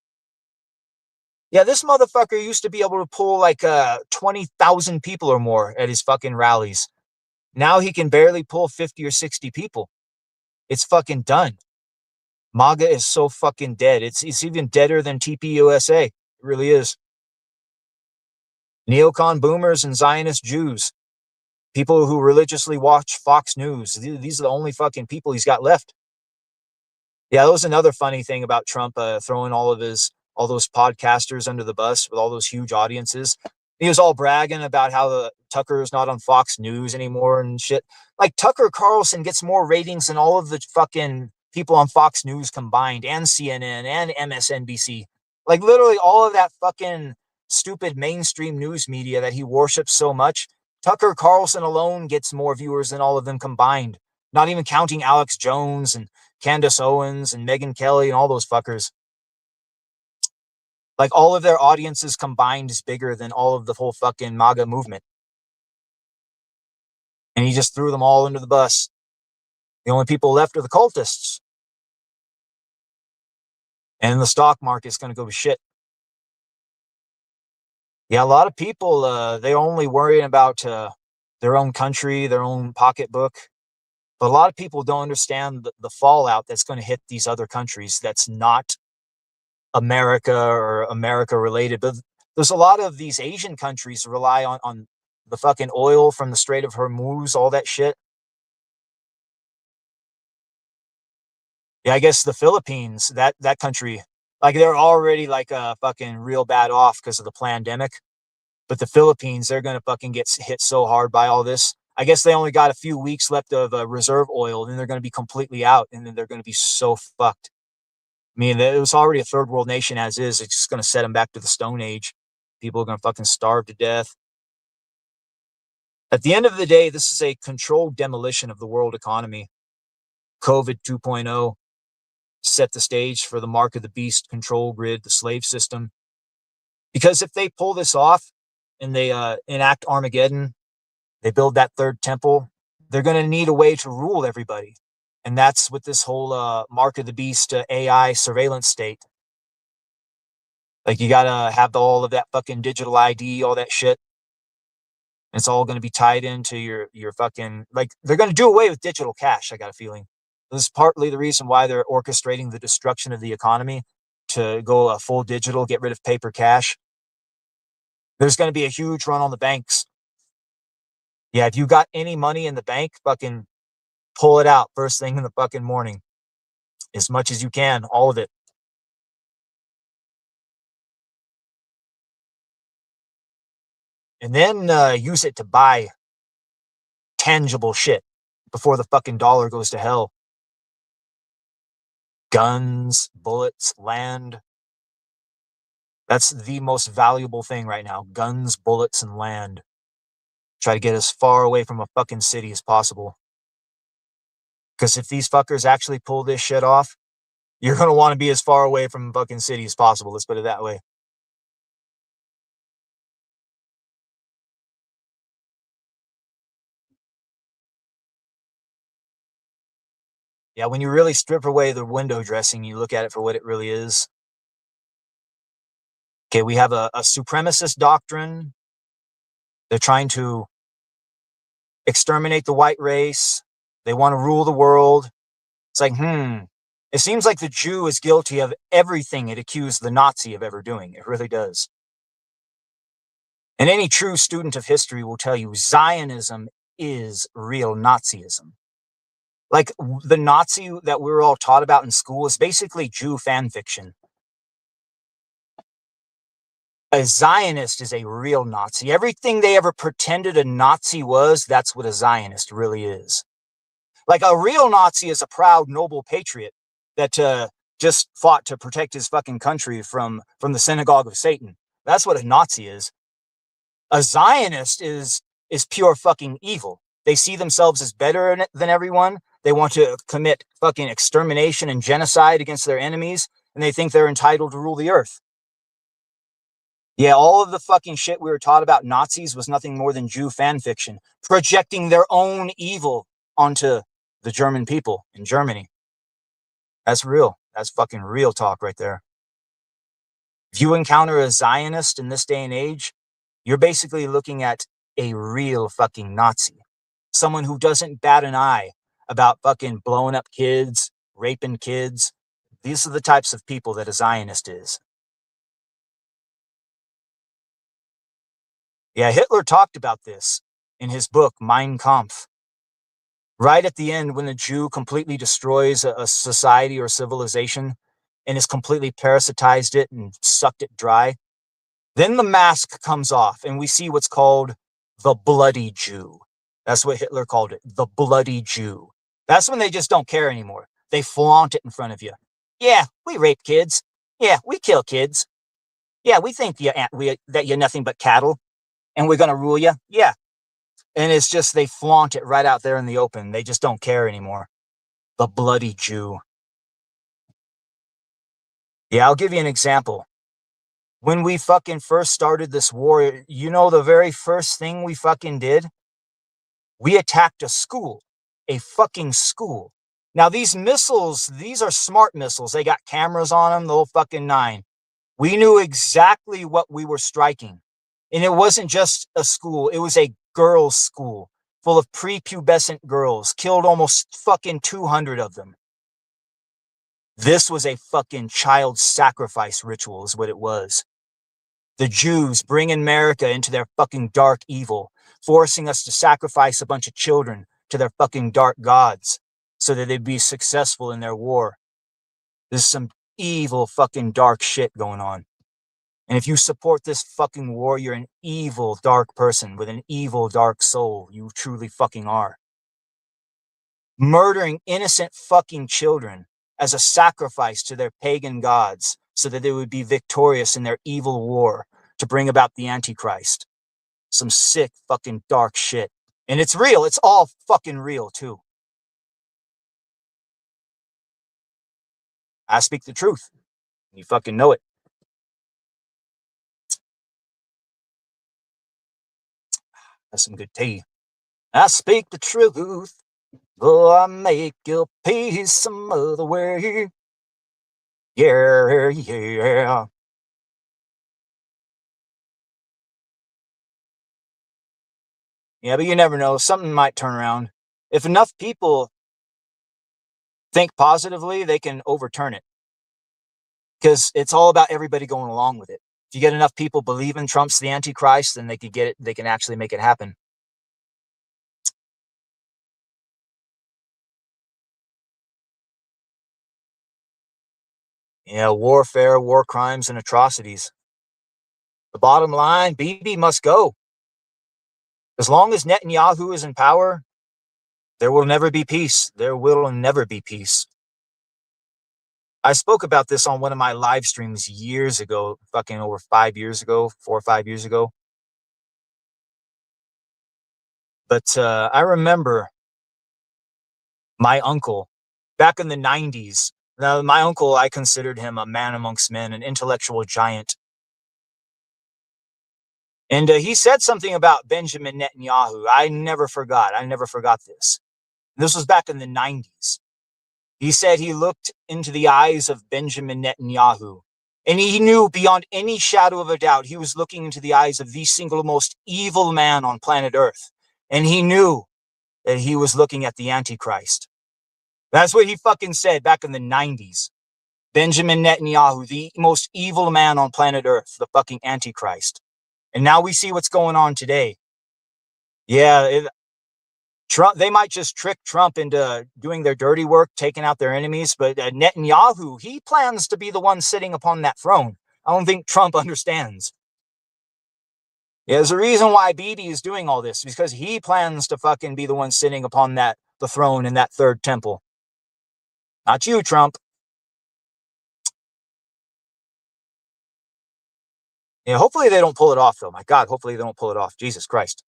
Yeah, this motherfucker used to be able to pull like 20,000 people or more at his fucking rallies. Now he can barely pull 50 or 60 people. It's fucking done. MAGA is so fucking dead. It's even deader than TPUSA. It really is. Neocon boomers and Zionist Jews. People who religiously watch Fox News. These are the only fucking people he's got left. Yeah, that was another funny thing about Trump throwing all those podcasters under the bus with all those huge audiences. He was all bragging about how the Tucker is not on Fox News anymore and shit. Like Tucker Carlson gets more ratings than all of the fucking people on Fox News combined, and CNN and MSNBC. Like literally all of that fucking stupid mainstream news media that he worships so much. Tucker Carlson alone gets more viewers than all of them combined. Not even counting Alex Jones and Candace Owens and Megyn Kelly and all those fuckers. Like all of their audiences combined is bigger than all of the whole fucking MAGA movement. And he just threw them all under the bus. The only people left are the cultists. And the stock market's going to go to shit. Yeah, a lot of people, they're only worrying about their own country, their own pocketbook. But a lot of people don't understand the fallout that's going to hit these other countries that's not America or America related. But there's a lot of these Asian countries rely on the fucking oil from the Strait of Hormuz, all that shit. Yeah, I guess the Philippines, that country, like they're already like fucking real bad off because of the pandemic. But the Philippines, they're going to fucking get hit so hard by all this. I guess they only got a few weeks left of reserve oil, and they're going to be completely out, and then they're going to be so fucked. I mean, it was already a third world nation as is. It's just going to set them back to the Stone Age. People are going to fucking starve to death. At the end of the day, this is a controlled demolition of the world economy. COVID 2.0 set the stage for the mark of the beast control grid, the slave system. Because if they pull this off and they enact Armageddon, they build that third temple, they're going to need a way to rule everybody. And that's with this whole mark of the beast AI surveillance state. Like you got to have all of that fucking digital ID, all that shit. And it's all going to be tied into your fucking, like they're going to do away with digital cash, I got a feeling. This is partly the reason why they're orchestrating the destruction of the economy to go full digital, get rid of paper cash. There's going to be a huge run on the banks. Yeah, if you got any money in the bank, fucking pull it out first thing in the fucking morning. As much as you can, all of it. And then use it to buy tangible shit before the fucking dollar goes to hell. Guns, bullets, land. That's the most valuable thing right now. Guns, bullets, and land. Try to get as far away from a fucking city as possible. Because if these fuckers actually pull this shit off, you're going to want to be as far away from a fucking city as possible. Let's put it that way. Yeah, when you really strip away the window dressing, you look at it for what it really is. Okay, we have a supremacist doctrine. They're trying to exterminate the white race. They want to rule the world. It's like, it seems like the Jew is guilty of everything it accused the Nazi of ever doing. It really does. And any true student of history will tell you Zionism is real Nazism. Like the Nazi that we were all taught about in school is basically Jew fan fiction. A Zionist is a real Nazi. Everything they ever pretended a Nazi was, that's what a Zionist really is. Like a real Nazi is a proud, noble patriot that just fought to protect his fucking country from the synagogue of Satan. That's what a Nazi is. A Zionist is pure fucking evil. They see themselves as better than everyone. They want to commit fucking extermination and genocide against their enemies, and they think they're entitled to rule the earth. Yeah, all of the fucking shit we were taught about Nazis was nothing more than Jew fan fiction, projecting their own evil onto the German people in Germany. That's real. That's fucking real talk right there. If you encounter a Zionist in this day and age, you're basically looking at a real fucking Nazi. Someone who doesn't bat an eye about fucking blowing up kids, raping kids. These are the types of people that a Zionist is. Yeah, Hitler talked about this in his book, Mein Kampf. Right at the end, when the Jew completely destroys a society or civilization and has completely parasitized it and sucked it dry, then the mask comes off and we see what's called the bloody Jew. That's what Hitler called it, the bloody Jew. That's when they just don't care anymore. They flaunt it in front of you. Yeah, we rape kids. Yeah, we kill kids. Yeah, we think that you're nothing but cattle and we're going to rule you. Yeah. And it's just they flaunt it right out there in the open. They just don't care anymore. The bloody Jew. Yeah, I'll give you an example. When we fucking first started this war, you know the very first thing we fucking did? We attacked a school. A fucking school. Now these missiles, these are smart missiles. They got cameras on them, the whole fucking nine. We knew exactly what we were striking. And it wasn't just a school. It was a girls' school full of prepubescent girls. Killed almost fucking 200 of them. This was a fucking child sacrifice ritual is what it was. The Jews bringing America into their fucking dark evil, forcing us to sacrifice a bunch of children to their fucking dark gods so that they'd be successful in their war. There's some evil fucking dark shit going on. And if you support this fucking war, you're an evil dark person with an evil dark soul. You truly fucking are. Murdering innocent fucking children as a sacrifice to their pagan gods so that they would be victorious in their evil war to bring about the Antichrist. Some sick fucking dark shit. And it's real. It's all fucking real too. I speak the truth. You fucking know it. That's some good tea. I speak the truth, though I make your peace some other way. Yeah, yeah. Yeah, but you never know. Something might turn around. If enough people think positively, they can overturn it. Because it's all about everybody going along with it. If you get enough people believing Trump's the Antichrist, then they could get it. They can actually make it happen. Yeah, warfare, war crimes, and atrocities. The bottom line, Bibi must go. As long as Netanyahu is in power, there will never be peace. There will never be peace. I spoke about this on one of my live streams years ago, fucking over 5 years ago, 4 or 5 years ago. But I remember my uncle back in the 90s. Now, my uncle, I considered him a man amongst men, an intellectual giant. And he said something about Benjamin Netanyahu. I never forgot. I never forgot this. This was back in the 90s. He said he looked into the eyes of Benjamin Netanyahu, and he knew beyond any shadow of a doubt he was looking into the eyes of the single most evil man on planet Earth. And he knew that he was looking at the Antichrist. That's what he fucking said back in the 90s. Benjamin Netanyahu, the most evil man on planet Earth, the fucking Antichrist. And now we see what's going on today. Yeah, Trump, they might just trick Trump into doing their dirty work, taking out their enemies. But Netanyahu, he plans to be the one sitting upon that throne. I don't think Trump understands. Yeah, there's a reason why Bibi is doing all this, because he plans to fucking be the one sitting upon the throne in that third temple. Not you, Trump. Yeah, hopefully they don't pull it off, though. My God, hopefully they don't pull it off. Jesus Christ.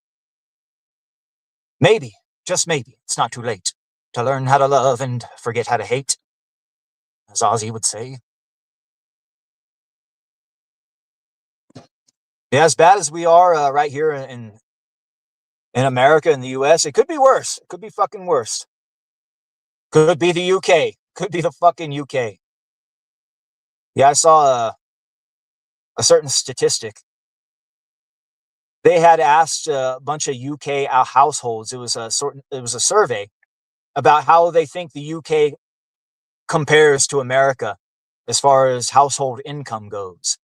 Maybe, just maybe, it's not too late to learn how to love and forget how to hate, as Ozzy would say. Yeah, as bad as we are right here in America, in the U.S., it could be worse. It could be fucking worse. Could be the U.K. Could be the fucking U.K. Yeah, I saw a certain statistic. They had asked a bunch of UK households. It was a survey about how they think the UK compares to America as far as household income goes.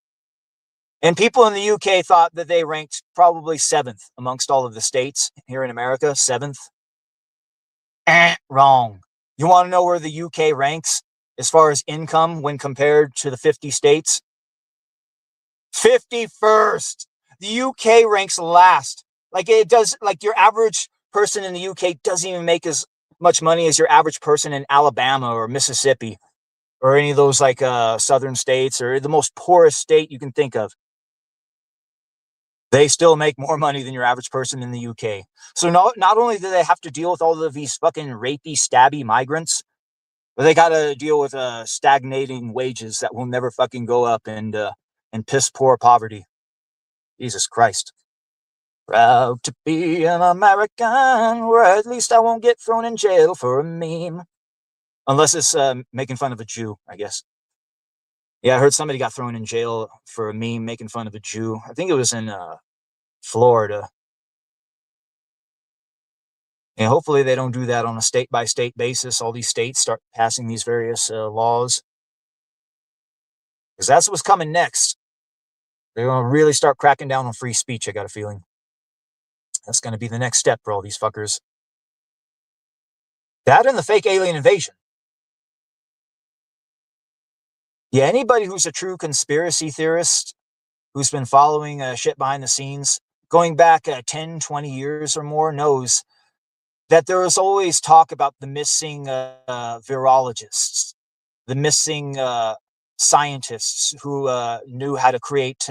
And people in the UK thought that they ranked probably 7th amongst all of the states here in America. 7th. Wrong. You want to know where the UK ranks as far as income when compared to the 50 states? 51st. The UK ranks last. Like it does, like your average person in the UK doesn't even make as much money as your average person in Alabama or Mississippi or any of those like southern states or the most poorest state you can think of. They still make more money than your average person in the UK. So not only do they have to deal with all of these fucking rapey, stabby migrants, but they got to deal with stagnating wages that will never fucking go up and piss poor poverty. Jesus Christ. Proud to be an American, where at least I won't get thrown in jail for a meme. Unless it's making fun of a Jew, I guess. Yeah, I heard somebody got thrown in jail for a meme making fun of a Jew. I think it was in Florida. And hopefully they don't do that on a state-by-state basis. All these states start passing these various laws. Because that's what's coming next. They're going to really start cracking down on free speech, I got a feeling. That's going to be the next step for all these fuckers. That and the fake alien invasion. Yeah, anybody who's a true conspiracy theorist, who's been following shit behind the scenes, going back 10, 20 years or more, knows that there was always talk about the missing virologists, the missing scientists who knew how to create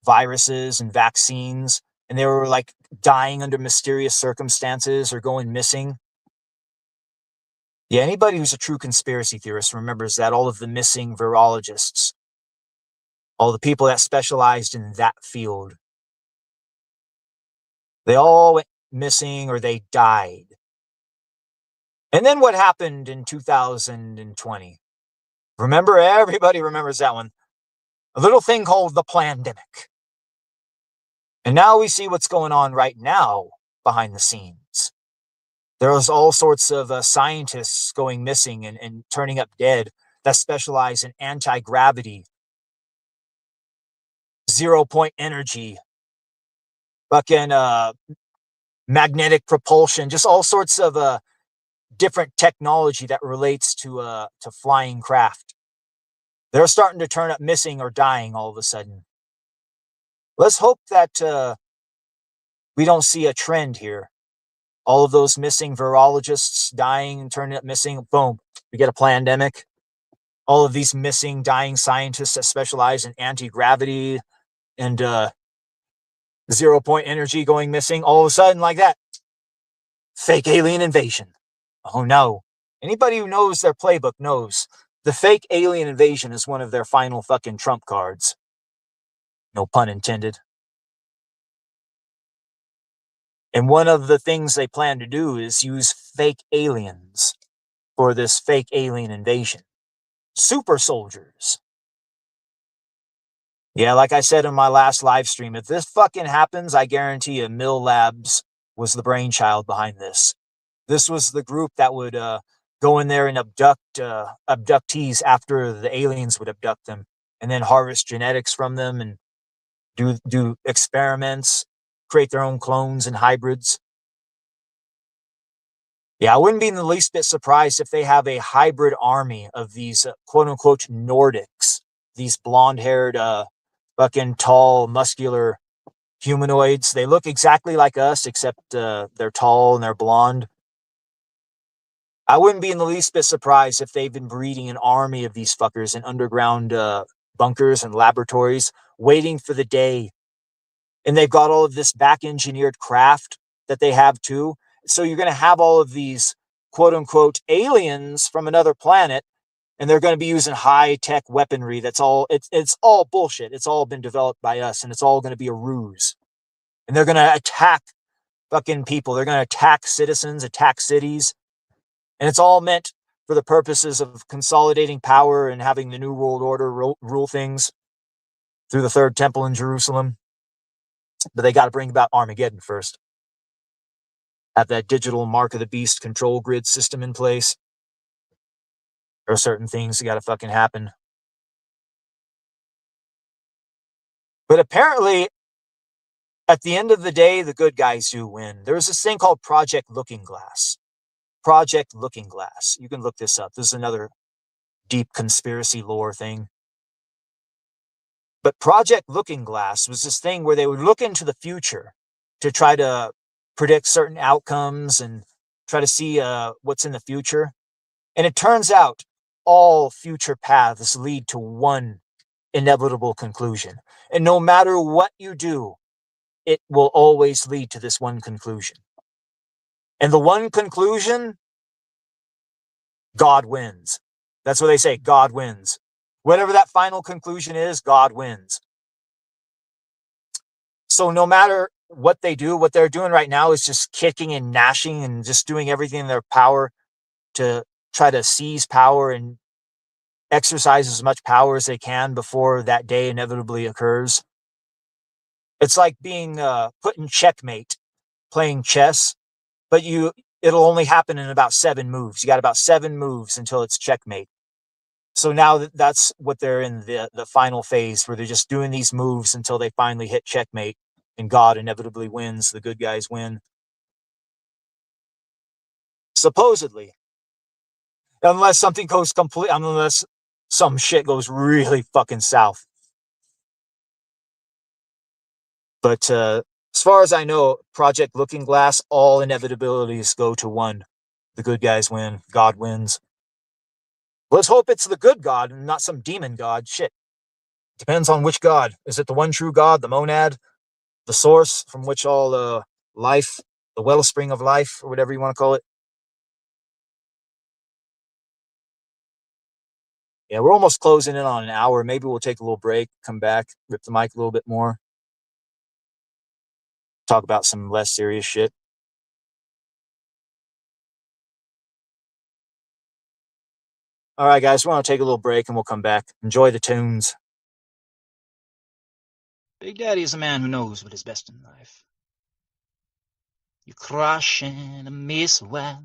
viruses and vaccines, and they were like dying under mysterious circumstances or going missing. Yeah, anybody who's a true conspiracy theorist remembers that all of the missing virologists, all the people that specialized in that field, they all went missing or they died. And then what happened in 2020? Remember, everybody remembers that one. A little thing called the pandemic. And now we see what's going on right now behind the scenes. There was all sorts of scientists going missing and turning up dead that specialize in anti-gravity, 0-point energy, fucking magnetic propulsion, just all sorts of different technology that relates to flying craft. They're starting to turn up missing or dying all of a sudden. Let's hope that we don't see a trend here. All of those missing virologists dying and turning up missing, boom, we get a pandemic. All of these missing, dying scientists that specialize in anti-gravity and 0-point energy going missing, all of a sudden like that. Fake alien invasion. Oh no. Anybody who knows their playbook knows the fake alien invasion is one of their final fucking trump cards. No pun intended. And one of the things they plan to do is use fake aliens for this fake alien invasion. Super soldiers. Yeah, like I said in my last live stream, if this fucking happens, I guarantee you Mill Labs was the brainchild behind this. This was the group that would go in there and abduct abductees after the aliens would abduct them, and then harvest genetics from them and do experiments, create their own clones and hybrids. Yeah, I wouldn't be in the least bit surprised if they have a hybrid army of these quote-unquote Nordics, these blonde-haired, fucking tall, muscular humanoids. They look exactly like us, except they're tall and they're blonde. I wouldn't be in the least bit surprised if they've been breeding an army of these fuckers in underground bunkers and laboratories, waiting for the day. And they've got all of this back-engineered craft that they have too. So you're going to have all of these quote-unquote aliens from another planet, and they're going to be using high-tech weaponry. It's all bullshit. It's all been developed by us, and it's all going to be a ruse. And they're going to attack fucking people. They're going to attack citizens, attack cities. And it's all meant for the purposes of consolidating power and having the New World Order rule things. through the third temple in Jerusalem. But they got to bring about Armageddon first. Have that digital mark of the beast control grid system in place. There are certain things that got to fucking happen. But apparently, at the end of the day, the good guys do win. There's this thing called Project Looking Glass. Project Looking Glass. You can look this up. This is another deep conspiracy lore thing. But Project Looking Glass was this thing where they would look into the future to try to predict certain outcomes and try to see what's in the future. And it turns out all future paths lead to one inevitable conclusion. And no matter what you do, it will always lead to this one conclusion. And the one conclusion, God wins. That's what they say, God wins. Whatever that final conclusion is, God wins. So no matter what they do, what they're doing right now is just kicking and gnashing and just doing everything in their power to try to seize power and exercise as much power as they can before that day inevitably occurs. It's like being put in checkmate, playing chess, but it'll only happen in about 7 moves. You got about 7 moves until it's checkmate. So now that's what they're in the final phase, where they're just doing these moves until they finally hit checkmate and God inevitably wins. The good guys win. Supposedly. Unless something goes unless some shit goes really fucking south. But as far as I know, Project Looking Glass, all inevitabilities go to one. The good guys win. God wins. Let's hope it's the good God and not some demon god. Shit. Depends on which God. Is it the one true God, the monad, the source from which all life, the wellspring of life, or whatever you want to call it? Yeah, we're almost closing in on an hour. Maybe we'll take a little break, come back, rip the mic a little bit more. Talk about some less serious shit. All right, guys, we're going to take a little break and we'll come back. Enjoy the tunes. Big Daddy is a man who knows what is best in life. You crush and miss well,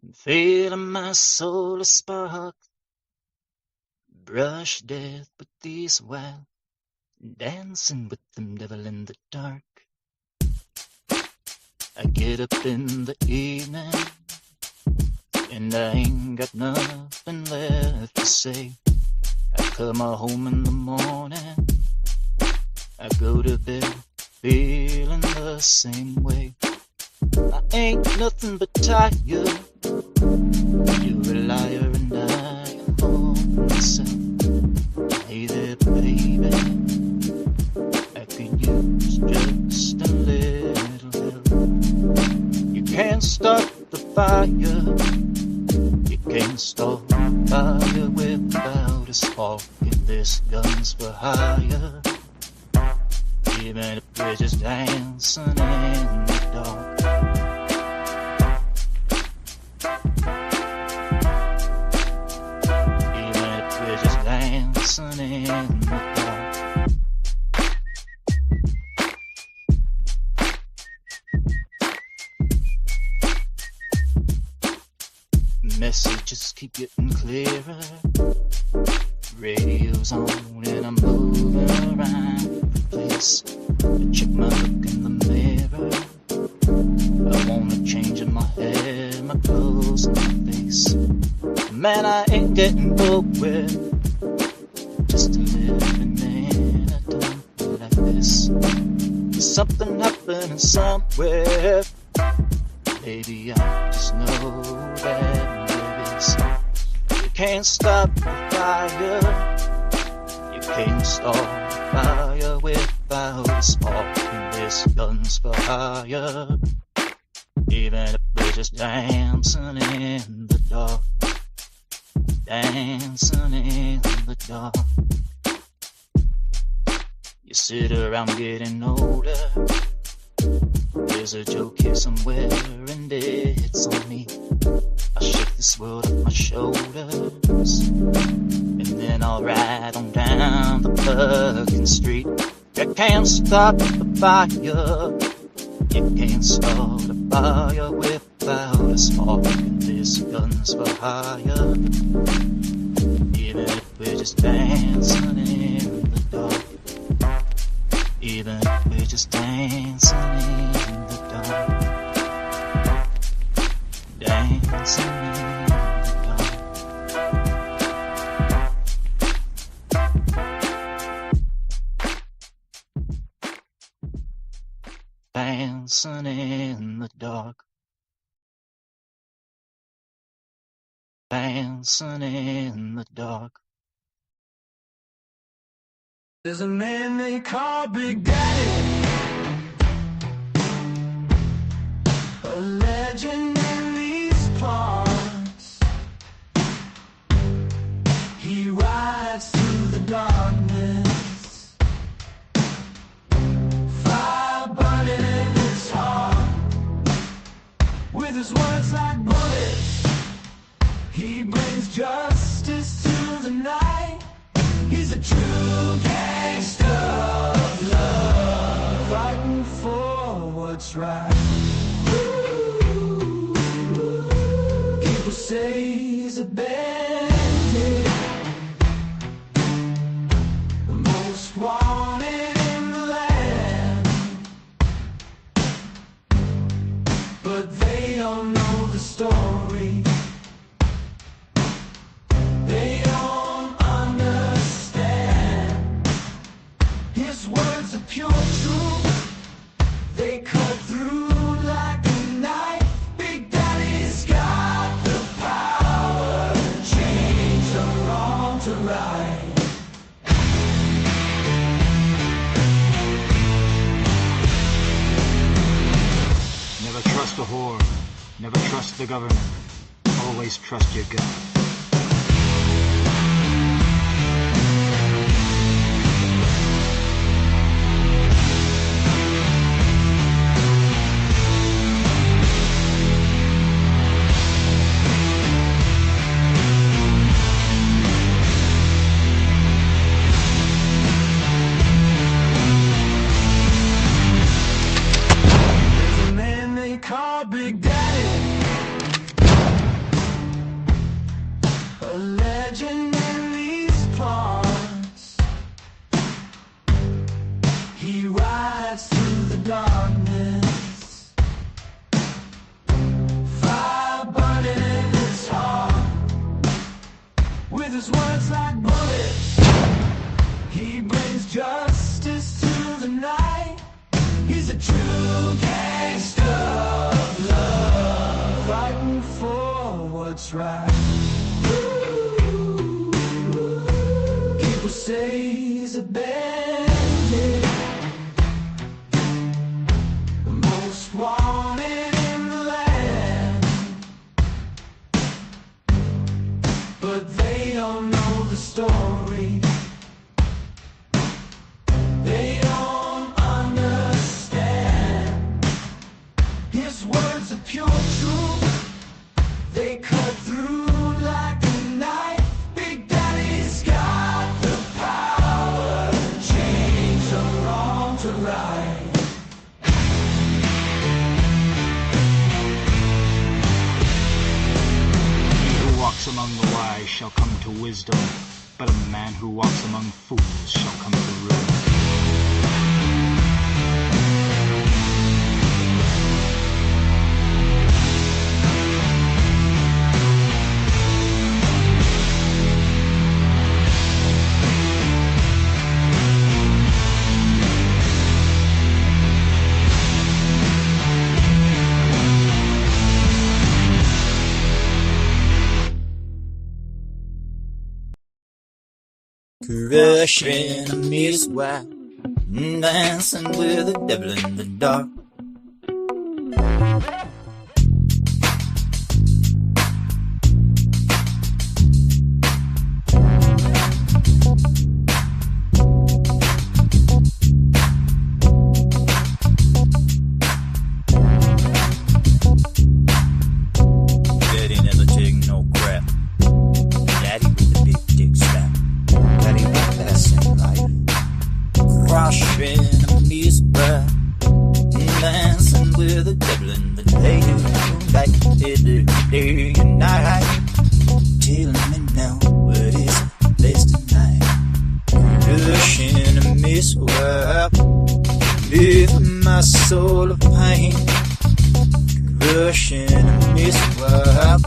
and feel my soul a spark. Brush death with these well, dancing with them devil in the dark. I get up in the evening, and I ain't got nothing left to say. I come home in the morning, I go to bed feeling the same way. I ain't nothing but tired. You're a liar and I am for myself. Hey there, baby, I could use just a little help. You can't start the fire, you can't start fire without a spark. And this gun's for hire. Even if we're just dancing in the dark. Even if we're just dancing in the dark. Messages keep getting clearer. Radio's on and I'm moving around the place. I check my look in the mirror. I wanna change in my hair, my clothes, and my face. Man, I ain't getting nowhere. Just living in a dump like this. There's something happening somewhere. Baby, I just know that there is. You can't stop the fire. You can't start fire without a spark. And this gun's for hire. Even if we're just dancing in the dark. Dancing in the dark. You sit around getting older. There's a joke here somewhere and it's on me. I shake this world off my shoulders. And then I'll ride on down the fucking street. You can't stop the fire. You can't start a fire without a spark. And this gun's for hire. Even if we're just dancing in the dark. Even if we're just dancing in the dark. Dancing in the dark. Dancing in the dark. Dancing in the dark. There's a man they call Big Daddy, a legend in these parts. He rides through the darkness, fire burning in his heart. With his words like bullets, he brings justice to the night. He's a true gangster of love, fighting for what's right. People say he's a bandit, the most wanted in the land. But they don't know the story. They don't understand. His words are pure truth. They cut through like a knife. Big Daddy's got the power to change the wrong to right. Never trust a whore. Never trust the government. Always trust your gut. There's a man they call Big Daddy, a legend in these parts. He rides through the darkness, fire burning in his heart. With his words like bullets, he brings justice to the night. He's a true gangster of love, fighting for what's right. People say he's a bandit, the most wanted in the land. But they don't know the story. They don't understand. His words are pure truth. They cut through like a knife. Big Daddy's got the power to change the wrong to right. He who walks among the wise shall come to wisdom, but a man who walks among fools shall come to ruin. Crushing a meat wife, dancing with the devil in the dark. Daddy never take no the devil in the day, like they do day and night. Telling me now what is the place tonight. Rushing in a mist world, leaving my soul of pain. Rushing in a mist world,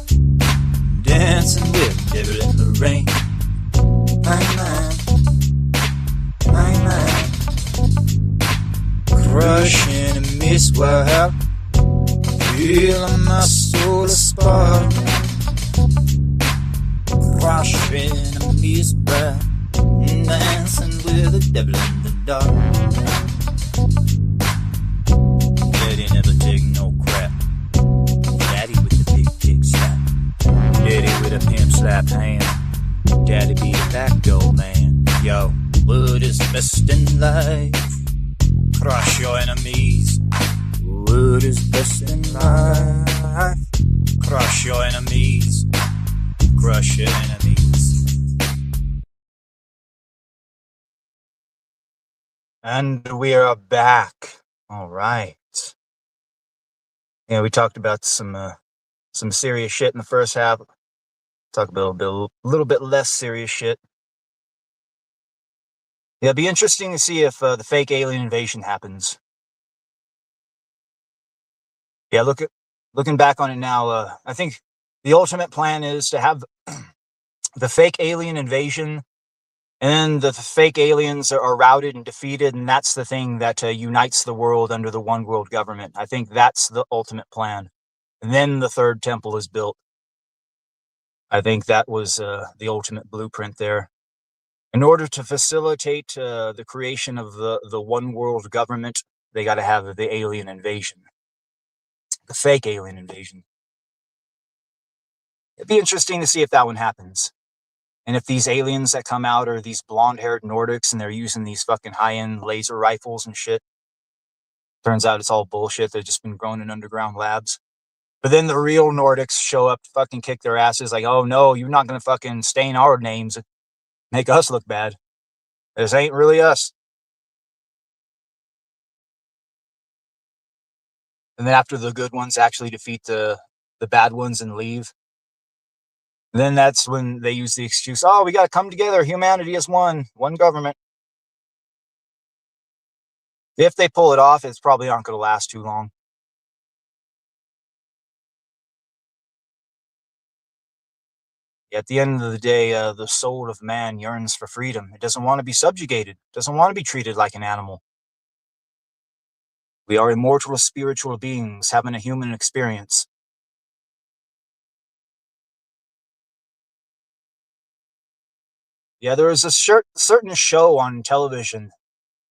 dancing with the devil in the rain. My mind, crushing in a mist world, feeling my soul a spark. Crushing in a mist world, dancing with the devil in the dark. Daddy never take no crap. Daddy with the big dick slap. Daddy with a pimp slap hand. Daddy be the back door man. Yo, what is best in life? Crush your enemies. What is best in life? Crush your enemies. Crush your enemies. And we are back. All right. Yeah, we talked about some serious shit in the first half. Talk about a little bit less serious shit. Yeah, it'd be interesting to see if the fake alien invasion happens. Yeah, looking back on it now, I think the ultimate plan is to have the fake alien invasion, and the fake aliens are routed and defeated, and that's the thing that unites the world under the one world government. I think that's the ultimate plan. And then the third temple is built. I think that was the ultimate blueprint there. In order to facilitate the creation of the one world government, they got to have the alien invasion. The fake alien invasion. It'd be interesting to see if that one happens. And if these aliens that come out are these blonde-haired Nordics and they're using these fucking high-end laser rifles and shit. Turns out it's all bullshit. They've just been grown in underground labs. But then the real Nordics show up to fucking kick their asses like, oh no, you're not going to fucking stain our names, make us look bad. This ain't really us. And then after the good ones actually defeat the bad ones and leave, then that's when they use the excuse, oh, we got to come together. Humanity is one government. If they pull it off, it's probably not going to last too long. At the end of the day, the soul of man yearns for freedom. It doesn't want to be subjugated. It doesn't want to be treated like an animal. We are immortal spiritual beings having a human experience. Yeah, there was a certain show on television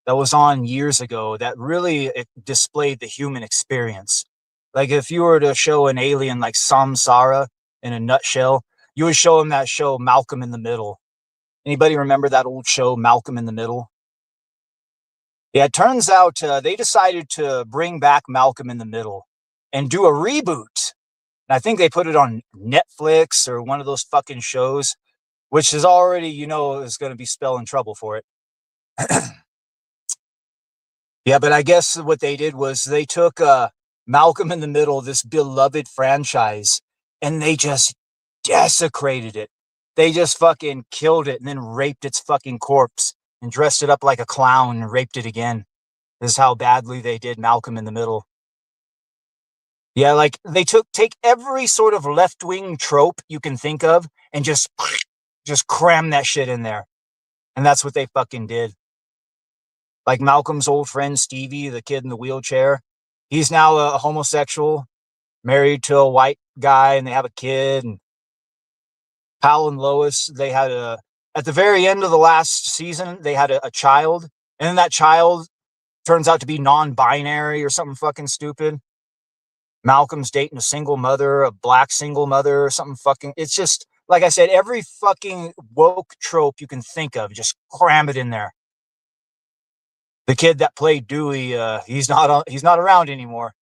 that was on years ago that really displayed the human experience. Like if you were to show an alien like Samsara in a nutshell, you would show him that show Malcolm in the Middle. Anybody remember that old show Malcolm in the Middle? Yeah, it turns out they decided to bring back Malcolm in the Middle and do a reboot. And I think they put it on Netflix or one of those fucking shows, which is already, is going to be spelling trouble for it. Yeah, but I guess what they did was they took Malcolm in the Middle, this beloved franchise, and they just desecrated it. They just fucking killed it and then raped its fucking corpse and dressed it up like a clown and raped it again. This is how badly they did Malcolm in the Middle. Yeah, like they take every sort of left-wing trope you can think of and just cram that shit in there. And that's what they fucking did. Like Malcolm's old friend Stevie, the kid in the wheelchair, he's now a homosexual, married to a white guy, and they have a kid. And Hal and Lois, they had at the very end of the last season, they had a child, and then that child turns out to be non-binary or something fucking stupid. Malcolm's dating a single mother, a black single mother or something fucking. It's just, like I said, every fucking woke trope you can think of, just cram it in there. The kid that played Dewey, he's not around anymore.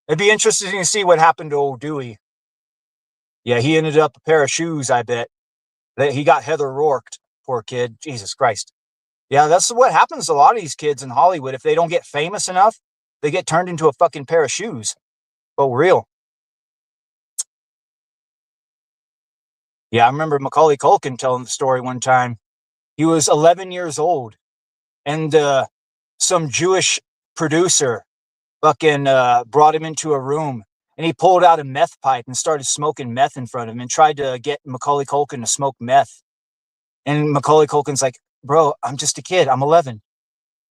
It'd be interesting to see what happened to old Dewey. Yeah, he ended up a pair of shoes, I bet. He got Heather Rourked, poor kid. Jesus Christ. Yeah, that's what happens to a lot of these kids in Hollywood. If they don't get famous enough, they get turned into a fucking pair of shoes. but real. Yeah, I remember Macaulay Culkin telling the story one time. He was 11 years old, and some Jewish producer fucking brought him into a room, and he pulled out a meth pipe and started smoking meth in front of him and tried to get Macaulay Culkin to smoke meth. And Macaulay Culkin's like, bro, I'm just a kid. I'm 11.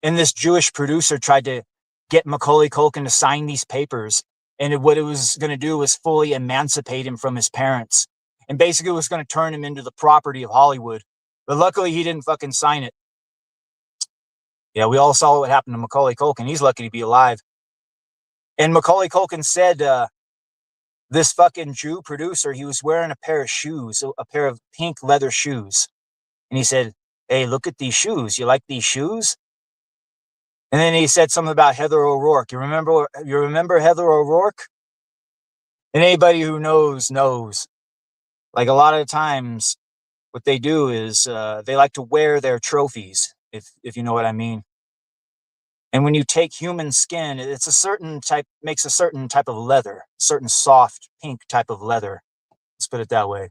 And this Jewish producer tried to get Macaulay Culkin to sign these papers. And what it was going to do was fully emancipate him from his parents. And basically it was going to turn him into the property of Hollywood. But luckily he didn't fucking sign it. Yeah, we all saw what happened to Macaulay Culkin. He's lucky to be alive. And Macaulay Culkin said this fucking Jew producer, he was wearing a pair of shoes, a pair of pink leather shoes. And he said, hey, look at these shoes. You like these shoes? And then he said something about Heather O'Rourke. You remember Heather O'Rourke? And anybody who knows. Like a lot of times what they do is they like to wear their trophies, if you know what I mean. And when you take human skin, it's makes a certain type of leather, certain soft pink type of leather. Let's put it that way.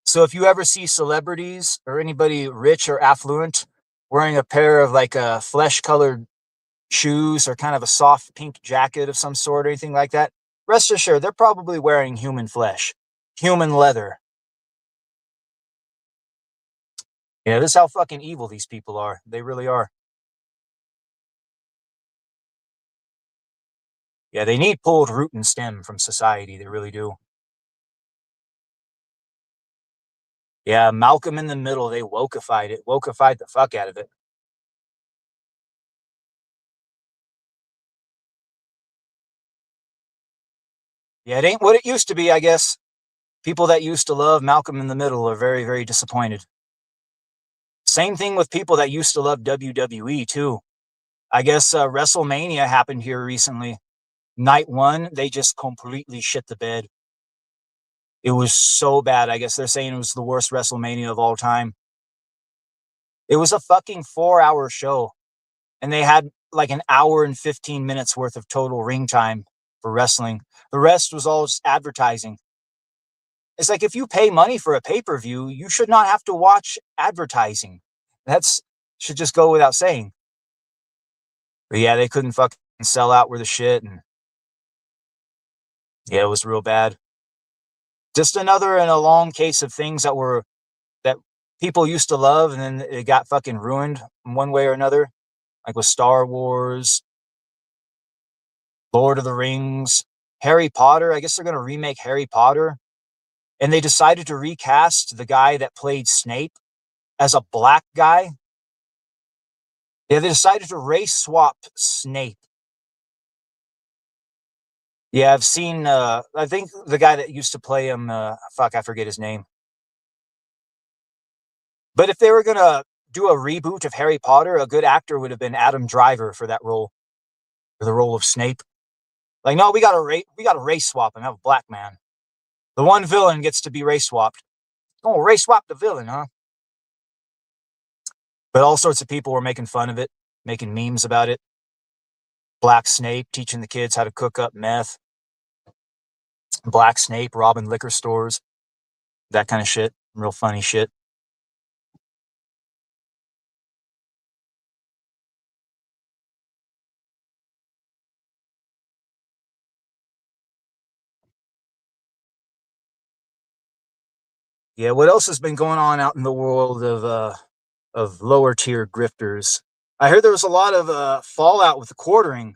So if you ever see celebrities or anybody rich or affluent wearing a pair of like flesh-colored shoes or kind of a soft pink jacket of some sort or anything like that, rest assured they're probably wearing human flesh, human leather. Yeah, this is how fucking evil these people are. They really are. Yeah, they need pulled root and stem from society. They really do. Yeah, Malcolm in the Middle, they wokeified it. Wokeified the fuck out of it. Yeah, it ain't what it used to be, I guess. People that used to love Malcolm in the Middle are very, very disappointed. Same thing with people that used to love WWE, too. I guess WrestleMania happened here recently. Night one, they just completely shit the bed. It was so bad. I guess they're saying it was the worst WrestleMania of all time. It was a fucking 4-hour show. And they had like an hour and 15 minutes worth of total ring time for wrestling. The rest was all just advertising. It's like if you pay money for a pay-per-view, you should not have to watch advertising. That's should just go without saying. But yeah, they couldn't fucking sell out worth of shit. And yeah, it was real bad. Just another in a long case of things that people used to love and then it got fucking ruined in one way or another. Like with Star Wars, Lord of the Rings, Harry Potter. I guess they're going to remake Harry Potter. And they decided to recast the guy that played Snape as a black guy. Yeah, they decided to race swap Snape. Yeah, I've seen, I think the guy that used to play him, I forget his name. But if they were going to do a reboot of Harry Potter, a good actor would have been Adam Driver for that role, for the role of Snape. Like, no, we got to race swap and have a black man. The one villain gets to be race swapped. Oh, race swap the villain, huh? But all sorts of people were making fun of it, making memes about it. Black Snape teaching the kids how to cook up meth. Black Snape robbing liquor stores. That kind of shit. Real funny shit. Yeah, what else has been going on out in the world of lower tier grifters? I heard there was a lot of fallout with the quartering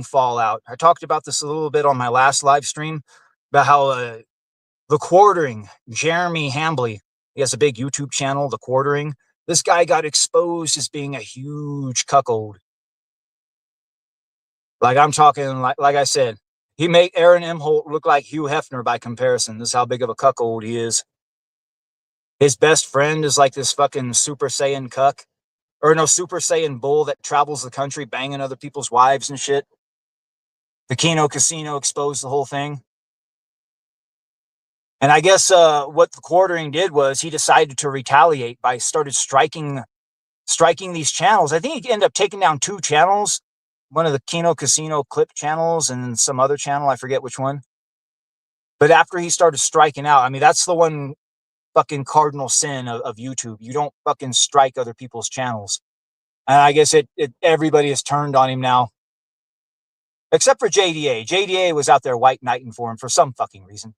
fallout. I talked about this a little bit on my last live stream about how the quartering, Jeremy Hambly, he has a big YouTube channel, The Quartering. This guy got exposed as being a huge cuckold. Like I'm talking, like I said, he made Aaron Imholt look like Hugh Hefner by comparison. This is how big of a cuckold he is. His best friend is like this fucking Super Saiyan cuck. Or no, Super Saiyan bull that travels the country banging other people's wives and shit. The Kino Casino exposed the whole thing. And I guess what the quartering did was he decided to retaliate by started striking these channels. I think he ended up taking down 2 channels one of the Kino Casino clip channels and some other channel. I forget which one. But after he started striking out, I mean, that's the one fucking cardinal sin of YouTube. You don't fucking strike other people's channels. And I guess everybody has turned on him now. Except for JDA. JDA was out there white knighting for him for some fucking reason.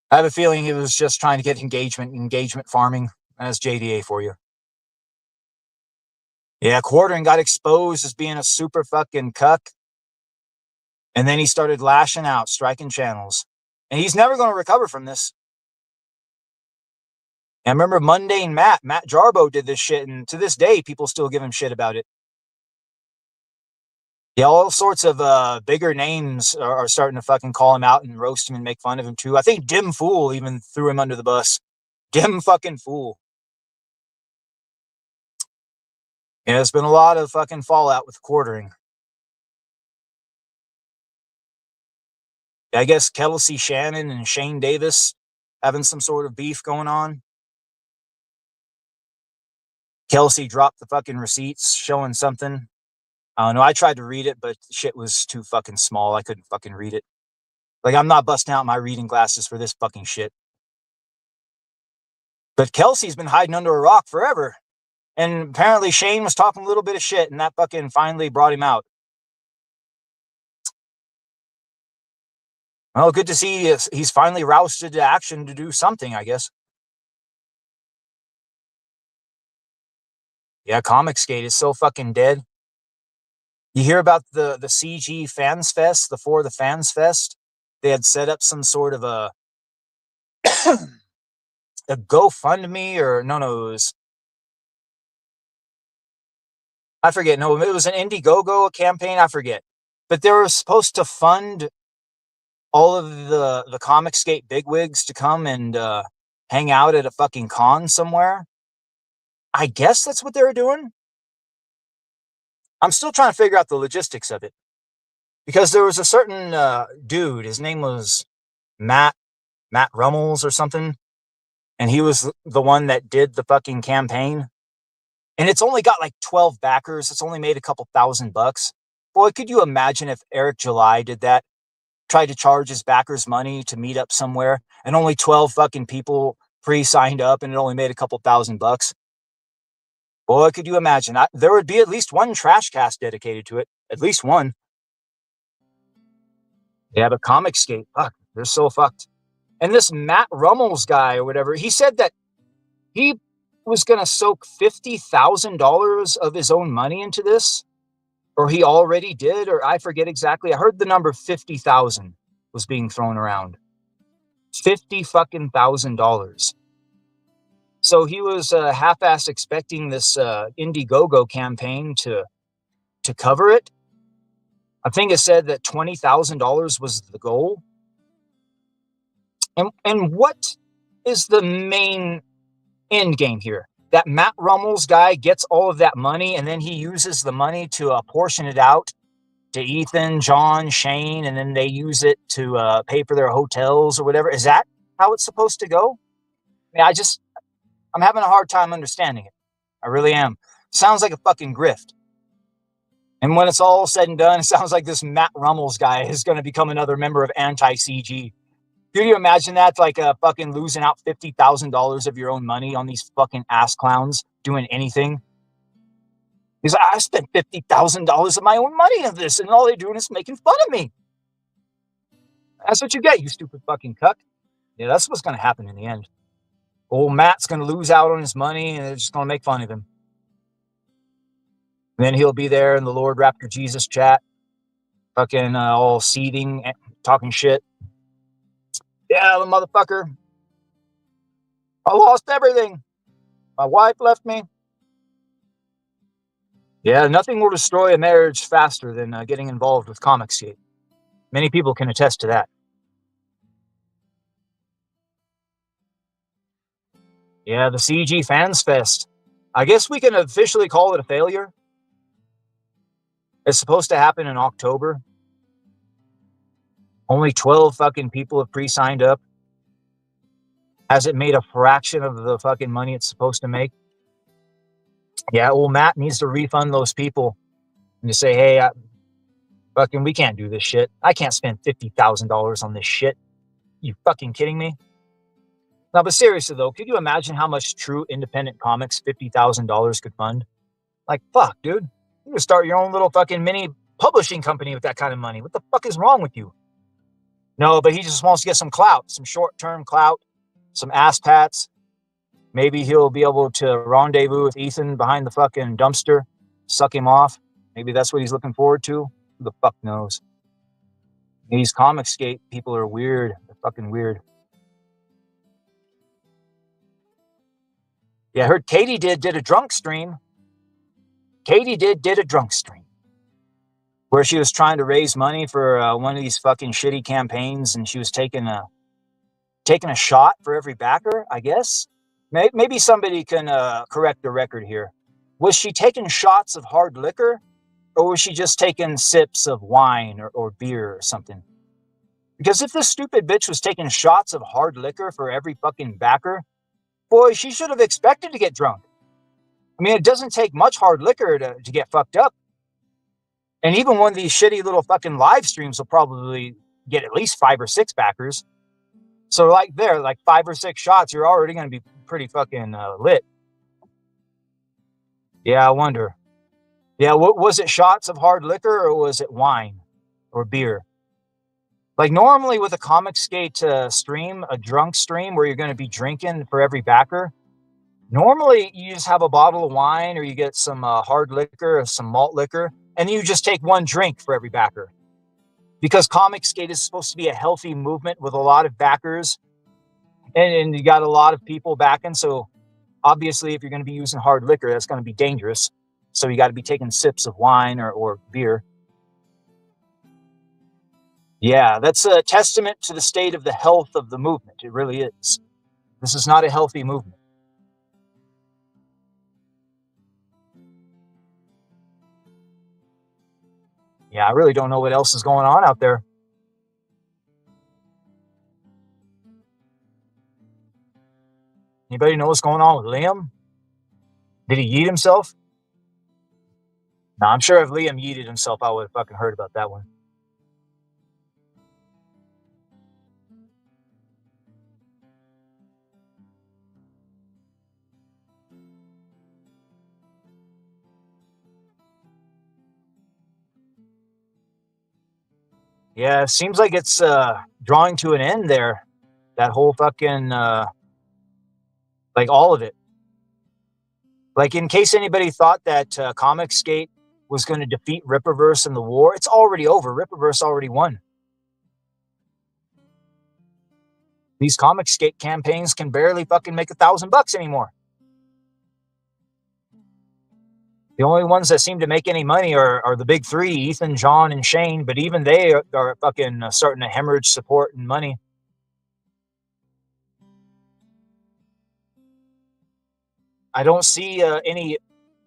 I have a feeling he was just trying to get engagement farming. That's JDA for you. Yeah, Quartering got exposed as being a super fucking cuck. And then he started lashing out, striking channels. And he's never going to recover from this. And remember Mundane Matt Jarbo did this shit, and to this day, people still give him shit about it. Yeah, all sorts of bigger names are starting to fucking call him out and roast him and make fun of him too. I think Dim Fool even threw him under the bus. Dim fucking Fool. Yeah, there's been a lot of fucking fallout with Quartering. I guess Kelsey Shannon and Shane Davis having some sort of beef going on. Kelsey dropped the fucking receipts showing something. I don't know. I tried to read it, but shit was too fucking small. I couldn't fucking read it. Like, I'm not busting out my reading glasses for this fucking shit. But Kelsey's been hiding under a rock forever. And apparently Shane was talking a little bit of shit, and that fucking finally brought him out. Well, good to see he's finally roused to action to do something, I guess. Yeah, Comicsgate is so fucking dead. You hear about the CG Fans Fest, the For the Fans Fest? They had set up some sort of a GoFundMe or no, it was, I forget. No, it was an Indiegogo campaign. I forget. But they were supposed to fund all of the Comicsgate bigwigs to come and hang out at a fucking con somewhere. I guess that's what they were doing. I'm still trying to figure out the logistics of it. Because there was a certain dude, his name was Matt Rummels or something. And he was the one that did the fucking campaign. And it's only got like 12 backers. It's only made a couple $1,000. Boy, could you imagine if Eric July did that? Tried to charge his backers money to meet up somewhere, and only 12 fucking people pre-signed up, and it only made a couple $1,000. Boy, could you imagine? There would be at least one trash cast dedicated to it. At least one. Yeah, but Comicsgate, fuck, they're so fucked. And this Matt Rummels guy or whatever, he said that he was going to soak $50,000 of his own money into this. Or he already did, or I forget exactly. I heard the number 50,000 was being thrown around. $50,000. So he was half-assed expecting this Indiegogo campaign to cover it. I think it said that $20,000 was the goal. And what is the main end game here? That Matt Rummels guy gets all of that money, and then he uses the money to portion it out to Ethan, John, Shane, and then they use it to pay for their hotels or whatever. Is that how it's supposed to go? I mean, I'm having a hard time understanding it. I really am. Sounds like a fucking grift. And when it's all said and done, it sounds like this Matt Rummels guy is going to become another member of Anti-CG. Could you imagine that? Like fucking losing out $50,000 of your own money on these fucking ass clowns doing anything. He's like, I spent $50,000 of my own money on this, and all they're doing is making fun of me. That's what you get, you stupid fucking cuck. Yeah, that's what's going to happen in the end. Old Matt's going to lose out on his money, and they're just going to make fun of him. And then he'll be there in the Lord Raptor Jesus chat, fucking all seething, talking shit. Yeah, the motherfucker. I lost everything. My wife left me. Yeah, nothing will destroy a marriage faster than getting involved with Comicsgate. Many people can attest to that. Yeah, the CG Fans Fest. I guess we can officially call it a failure. It's supposed to happen in October. Only 12 fucking people have pre-signed up. Has it made a fraction of the fucking money it's supposed to make? Yeah, well, Matt needs to refund those people and just say, hey, fucking, we can't do this shit. I can't spend $50,000 on this shit. You fucking kidding me? No, but seriously though, could you imagine how much true independent comics $50,000 could fund? Like, fuck, dude. You could start your own little fucking mini publishing company with that kind of money. What the fuck is wrong with you? No, but he just wants to get some clout, some short-term clout, some ass pats. Maybe he'll be able to rendezvous with Ethan behind the fucking dumpster, suck him off. Maybe that's what he's looking forward to. Who the fuck knows? These Comicsgate people are weird. They're fucking weird. Yeah, I heard Katie did a drunk stream. Katie did a drunk stream where she was trying to raise money for one of these fucking shitty campaigns, and she was taking a shot for every backer, I guess. Maybe somebody can correct the record here. Was she taking shots of hard liquor, or was she just taking sips of wine or beer or something? Because if this stupid bitch was taking shots of hard liquor for every fucking backer, boy, she should have expected to get drunk. I mean, it doesn't take much hard liquor to get fucked up. And even one of these shitty little fucking live streams will probably get at least 5 or 6 backers. So like 5 or 6 shots, you're already going to be pretty fucking lit. Yeah, I wonder. Yeah, was it shots of hard liquor or was it wine or beer? Like normally with a Comicsgate stream, a drunk stream where you're going to be drinking for every backer, normally you just have a bottle of wine or you get some hard liquor or some malt liquor, and you just take one drink for every backer. Because Comicsgate is supposed to be a healthy movement with a lot of backers, and you got a lot of people backing. So obviously, if you're going to be using hard liquor, that's going to be dangerous. So you got to be taking sips of wine or beer. Yeah, that's a testament to the state of the health of the movement. It really is. This is not a healthy movement. Yeah, I really don't know what else is going on out there. Anybody know what's going on with Liam? Did he yeet himself? No, I'm sure if Liam yeeted himself, I would have fucking heard about that one. Yeah, it seems like it's drawing to an end there. That whole fucking, like all of it. Like in case anybody thought that Comicsgate was going to defeat Rippaverse in the war, it's already over. Rippaverse already won. These Comicsgate campaigns can barely fucking make $1,000 anymore. The only ones that seem to make any money are the big 3, Ethan, John, and Shane. But even they are fucking starting to hemorrhage support and money. I don't see any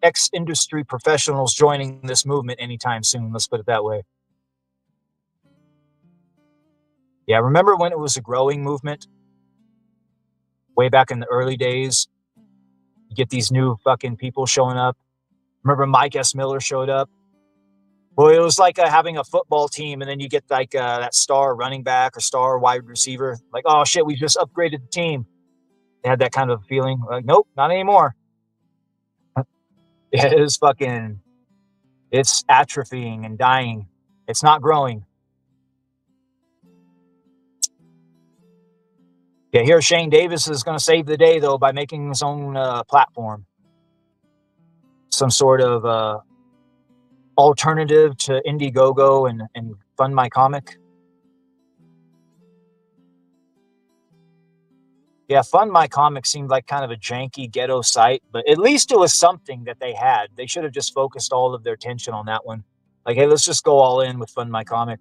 ex-industry professionals joining this movement anytime soon. Let's put it that way. Yeah, remember when it was a growing movement? Way back in the early days? You get these new fucking people showing up. Remember Mike S. Miller showed up? Well, it was like having a football team, and then you get like that star running back or star wide receiver. Like, oh shit, we just upgraded the team. They had that kind of feeling. Like, nope, not anymore. It is fucking, it's atrophying and dying. It's not growing. Yeah, here Shane Davis is going to save the day, though, by making his own platform. Some sort of alternative to Indiegogo and Fund My Comic. Yeah, Fund My Comic seemed like kind of a janky ghetto site, but at least it was something that they had. They should have just focused all of their attention on that one. Like, hey, let's just go all in with Fund My Comic.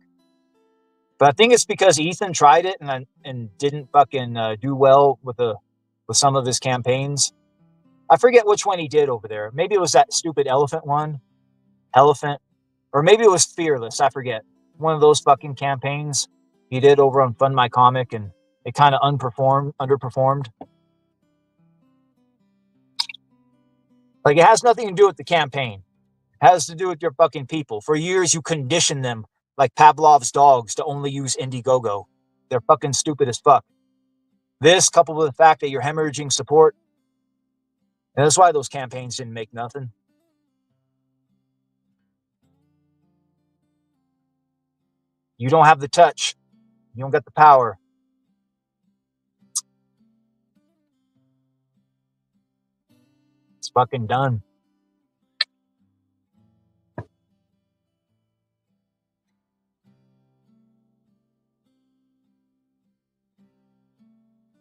But I think it's because Ethan tried it and didn't fucking do well with some of his campaigns. I forget which one he did over there. Maybe it was that stupid elephant one. Elephant. Or maybe it was Fearless. I forget. One of those fucking campaigns he did over on Fund My Comic, and it kind of underperformed. Like, it has nothing to do with the campaign. It has to do with your fucking people. For years, you conditioned them like Pavlov's dogs to only use Indiegogo. They're fucking stupid as fuck. This, coupled with the fact that you're hemorrhaging support, and that's why those campaigns didn't make nothing. You don't have the touch. You don't get the power. It's fucking done.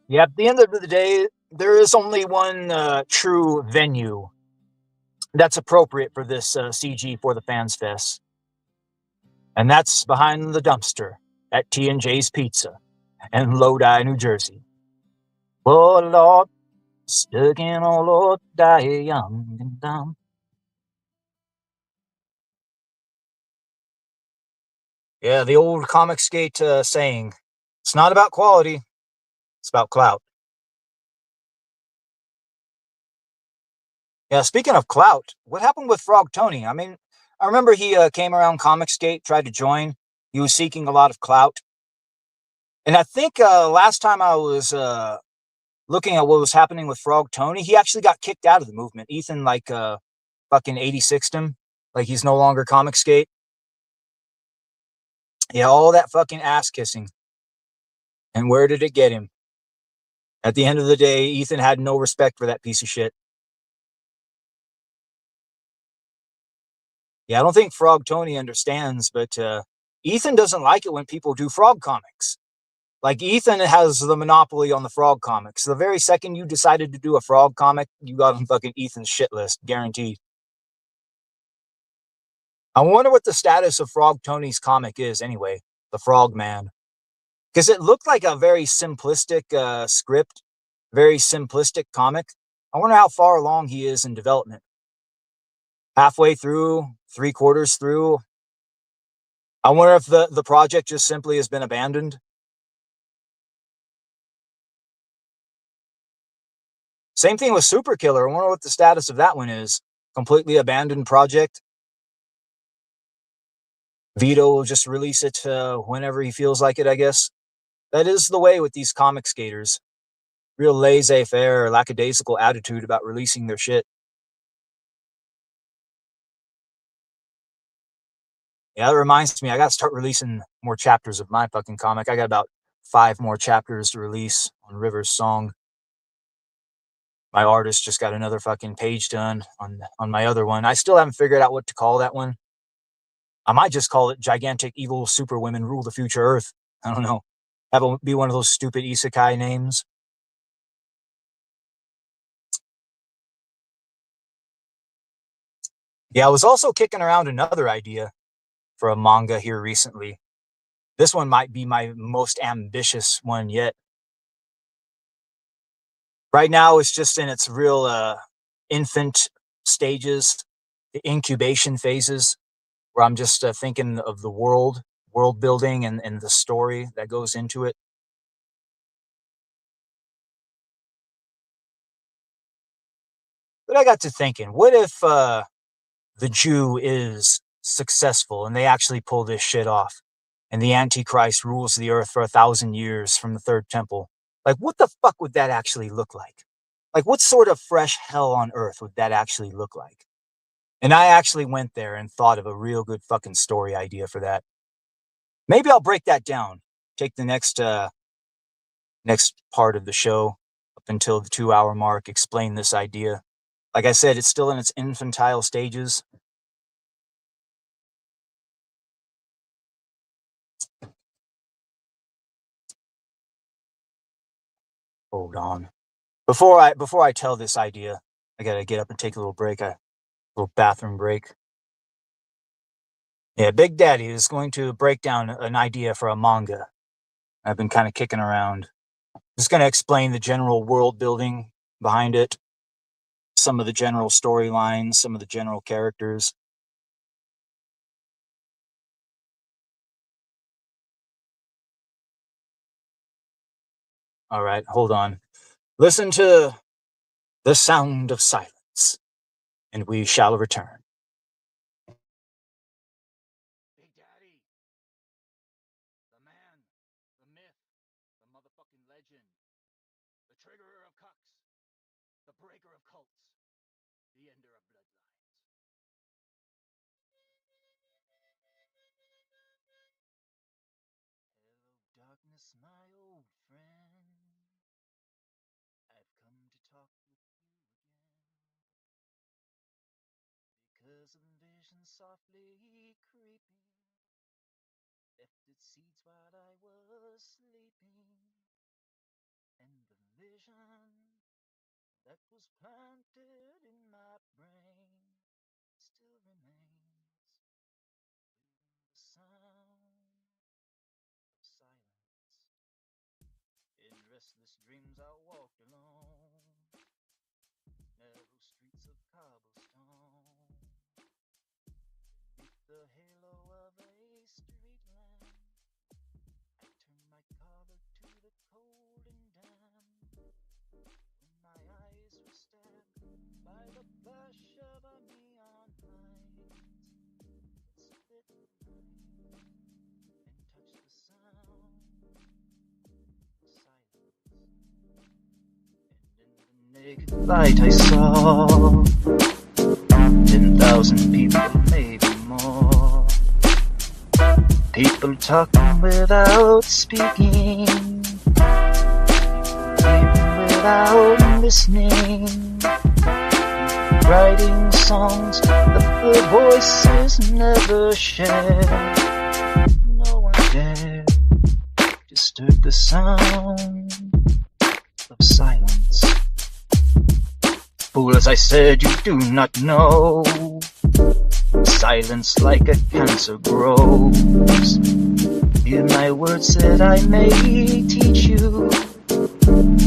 Yeah, at the end of the day, there is only one true venue that's appropriate for this CG for the Fans Fest. And that's behind the dumpster at T&J's Pizza in Lodi, New Jersey. Oh, Lord, stuck in a Lord, die young and dumb. Yeah, the old comic skate saying, it's not about quality, it's about clout. Yeah, speaking of clout, what happened with Frog Tony? I mean, I remember he came around Comic Skate, tried to join. He was seeking a lot of clout. And I think last time I was looking at what was happening with Frog Tony, he actually got kicked out of the movement. Ethan, like, fucking 86'd him. Like, he's no longer Comic Skate. Yeah, all that fucking ass kissing. And where did it get him? At the end of the day, Ethan had no respect for that piece of shit. Yeah, I don't think Frog Tony understands, but Ethan doesn't like it when people do frog comics. Like, Ethan has the monopoly on the frog comics. The very second you decided to do a frog comic, you got on fucking Ethan's shit list, guaranteed. I wonder what the status of Frog Tony's comic is anyway, The Frog Man. Because it looked like a very simplistic script, very simplistic comic. I wonder how far along he is in development. Halfway through, 3/4 through. I wonder if the project just simply has been abandoned. Same thing with Super Killer. I wonder what the status of that one is. Completely abandoned project. Vito will just release it whenever he feels like it, I guess. That is the way with these comic skaters. Real laissez-faire, lackadaisical attitude about releasing their shit. Yeah, that reminds me, I gotta start releasing more chapters of my fucking comic. I got about 5 more chapters to release on River's Song. My artist just got another fucking page done on my other one. I still haven't figured out what to call that one. I might just call it Gigantic Evil Superwomen Rule the Future Earth. I don't know. Have it be one of those stupid isekai names. Yeah, I was also kicking around another idea for a manga here recently. This one might be my most ambitious one yet. Right now, it's just in its real infant stages, the incubation phases, where I'm just thinking of the world building, and the story that goes into it. But I got to thinking, what if the Jew is successful and they actually pull this shit off, and the Antichrist rules the earth for 1,000 years from the third temple? Like, what the fuck would that actually look like? Like, what sort of fresh hell on earth would that actually look like? And I actually went there and thought of a real good fucking story idea for that. Maybe I'll break that down. Take the next part of the show up until the 2-hour mark, explain this idea. Like I said, it's still in its infantile stages. Hold on. Before I tell this idea, I gotta get up and take a little break, a little bathroom break. Yeah, Big Daddy is going to break down an idea for a manga I've been kind of kicking around. Just gonna explain the general world building behind it, some of the general storylines, some of the general characters. All right, hold on. Listen to the sound of silence. and we shall return. Big Daddy. The man. The myth. The motherfucking legend. The triggerer of cucks. The breaker of cults. The ender of bloodlines. Hello, darkness, my old friend. I've come to talk with you again. Because a vision softly creeping left its seeds while I was sleeping. And the vision that was planted in my brain still remains within the sound of silence. In restless dreams I walked alone, narrow streets of cobblestone, beneath the halo of a street lamp. I turned my collar to the cold and damp, when my eyes were stabbed by the flash of a neon light that split the night and touched the sound of silence. And in the naked light I saw 10,000 people, maybe more. People talking without speaking, even without listening, writing songs that the voices never shared. No one dared disturb the sound of silence. Fool, as I said, you do not know. Silence like a cancer grows. Hear my words that I may teach you.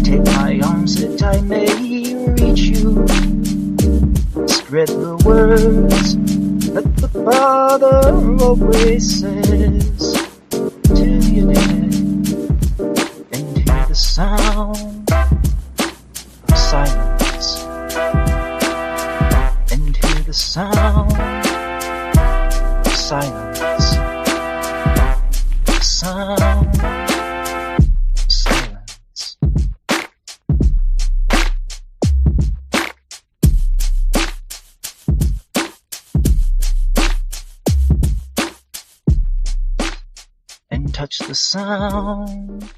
Take my arms that I may reach you. Spread the words that the Father always says till you're dead. And hear the sound of silence. And hear the sound of silence. The sound of silence. And touch the sound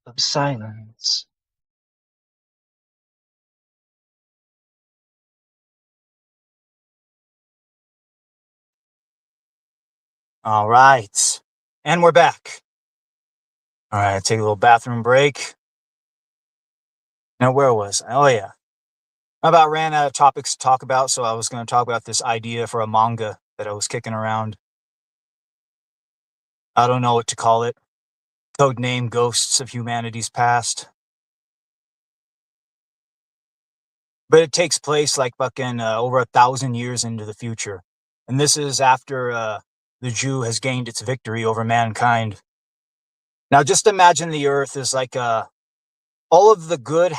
of silence. All right. And we're back. All right, take a little bathroom break. Now, where was I? Oh, yeah. I about ran out of topics to talk about, so I was going to talk about this idea for a manga that I was kicking around. I don't know what to call it. Codename Ghosts of Humanity's Past. But it takes place like fucking over 1,000 years into the future. And this is after the Jew has gained its victory over mankind. Now, just imagine the Earth is like all of the good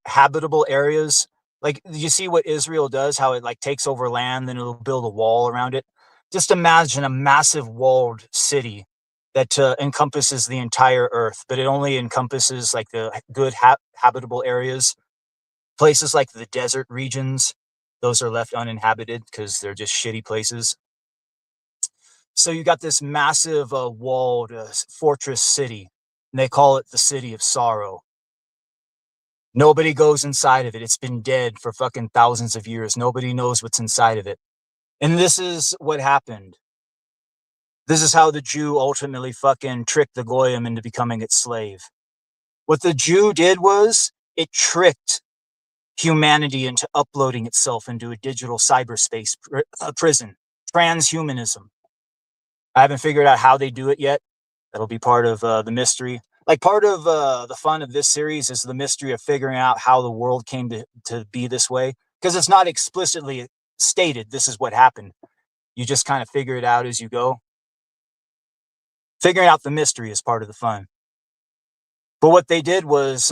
habitable areas. Like, you see what Israel does, how it like takes over land, then it'll build a wall around it. Just imagine a massive walled city that encompasses the entire Earth, but it only encompasses like the good habitable areas. Places like the desert regions, those are left uninhabited because they're just shitty places. So you got this massive walled fortress city, and they call it the City of Sorrow. Nobody goes inside of it. It's been dead for fucking thousands of years. Nobody knows what's inside of it. And this is what happened. This is how the Jew ultimately fucking tricked the Goyim into becoming its slave. What the Jew did was it tricked humanity into uploading itself into a digital cyberspace prison. Transhumanism. I haven't figured out how they do it yet. That'll be part of the mystery. Like, part of the fun of this series is the mystery of figuring out how the world came to be this way. Because it's not explicitly stated this is what happened. You just kind of figure it out as you go. Figuring out the mystery is part of the fun. But what they did was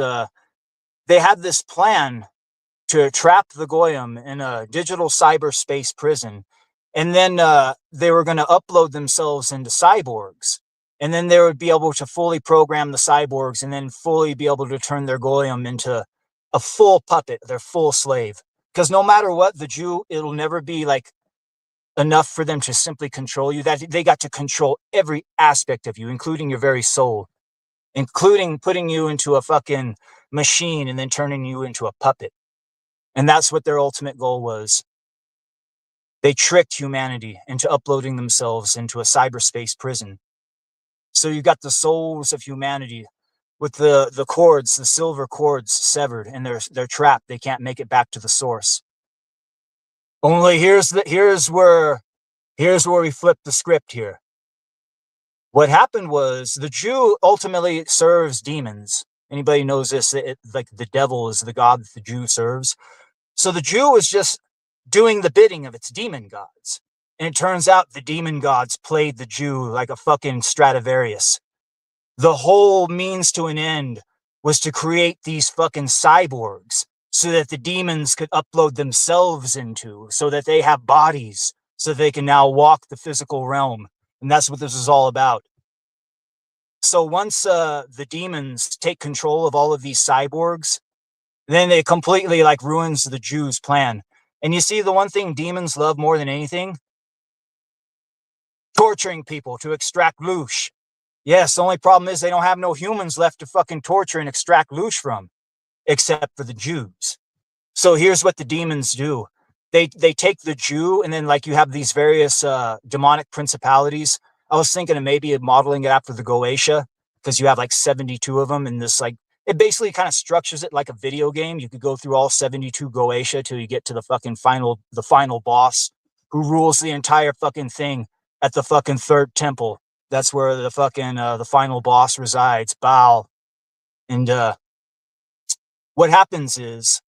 they had this plan to trap the Goyim in a digital cyberspace prison. And then they were going to upload themselves into cyborgs. And then they would be able to fully program the cyborgs and then fully be able to turn their Goyim into a full puppet, their full slave. Because no matter what, the Jew, it'll never be like enough for them to simply control you. That they got to control every aspect of you, including your very soul, including putting you into a fucking machine and then turning you into a puppet. And that's what their ultimate goal was. They tricked humanity into uploading themselves into a cyberspace prison. So you got the souls of humanity with the cords, the silver cords severed, and they're trapped. They can't make it back to the source. Only here's where we flip the script here. What happened was the Jew ultimately serves demons. Anybody knows this? Like the devil is the god that the Jew serves. So the Jew is just doing the bidding of its demon gods. And it turns out the demon gods played the Jew like a fucking Stradivarius. The whole means to an end was to create these fucking cyborgs so that the demons could upload themselves into, so that they have bodies, so they can now walk the physical realm. And that's what this is all about. So once the demons take control of all of these cyborgs, then it completely like ruins the Jews' plan. And you see, the one thing demons love more than anything? Torturing people to extract loosh. Yes, the only problem is they don't have no humans left to fucking torture and extract loosh from, except for the Jews. So here's what the demons do. They take the Jew, and then like you have these various demonic principalities. I was thinking of maybe modeling it after the Goetia, because you have like 72 of them, and this like, it basically kind of structures it like a video game. You could go through all 72 Goetia till you get to the fucking final boss, who rules the entire fucking thing at the fucking third temple. That's where the fucking the final boss resides, Baal. And what happens is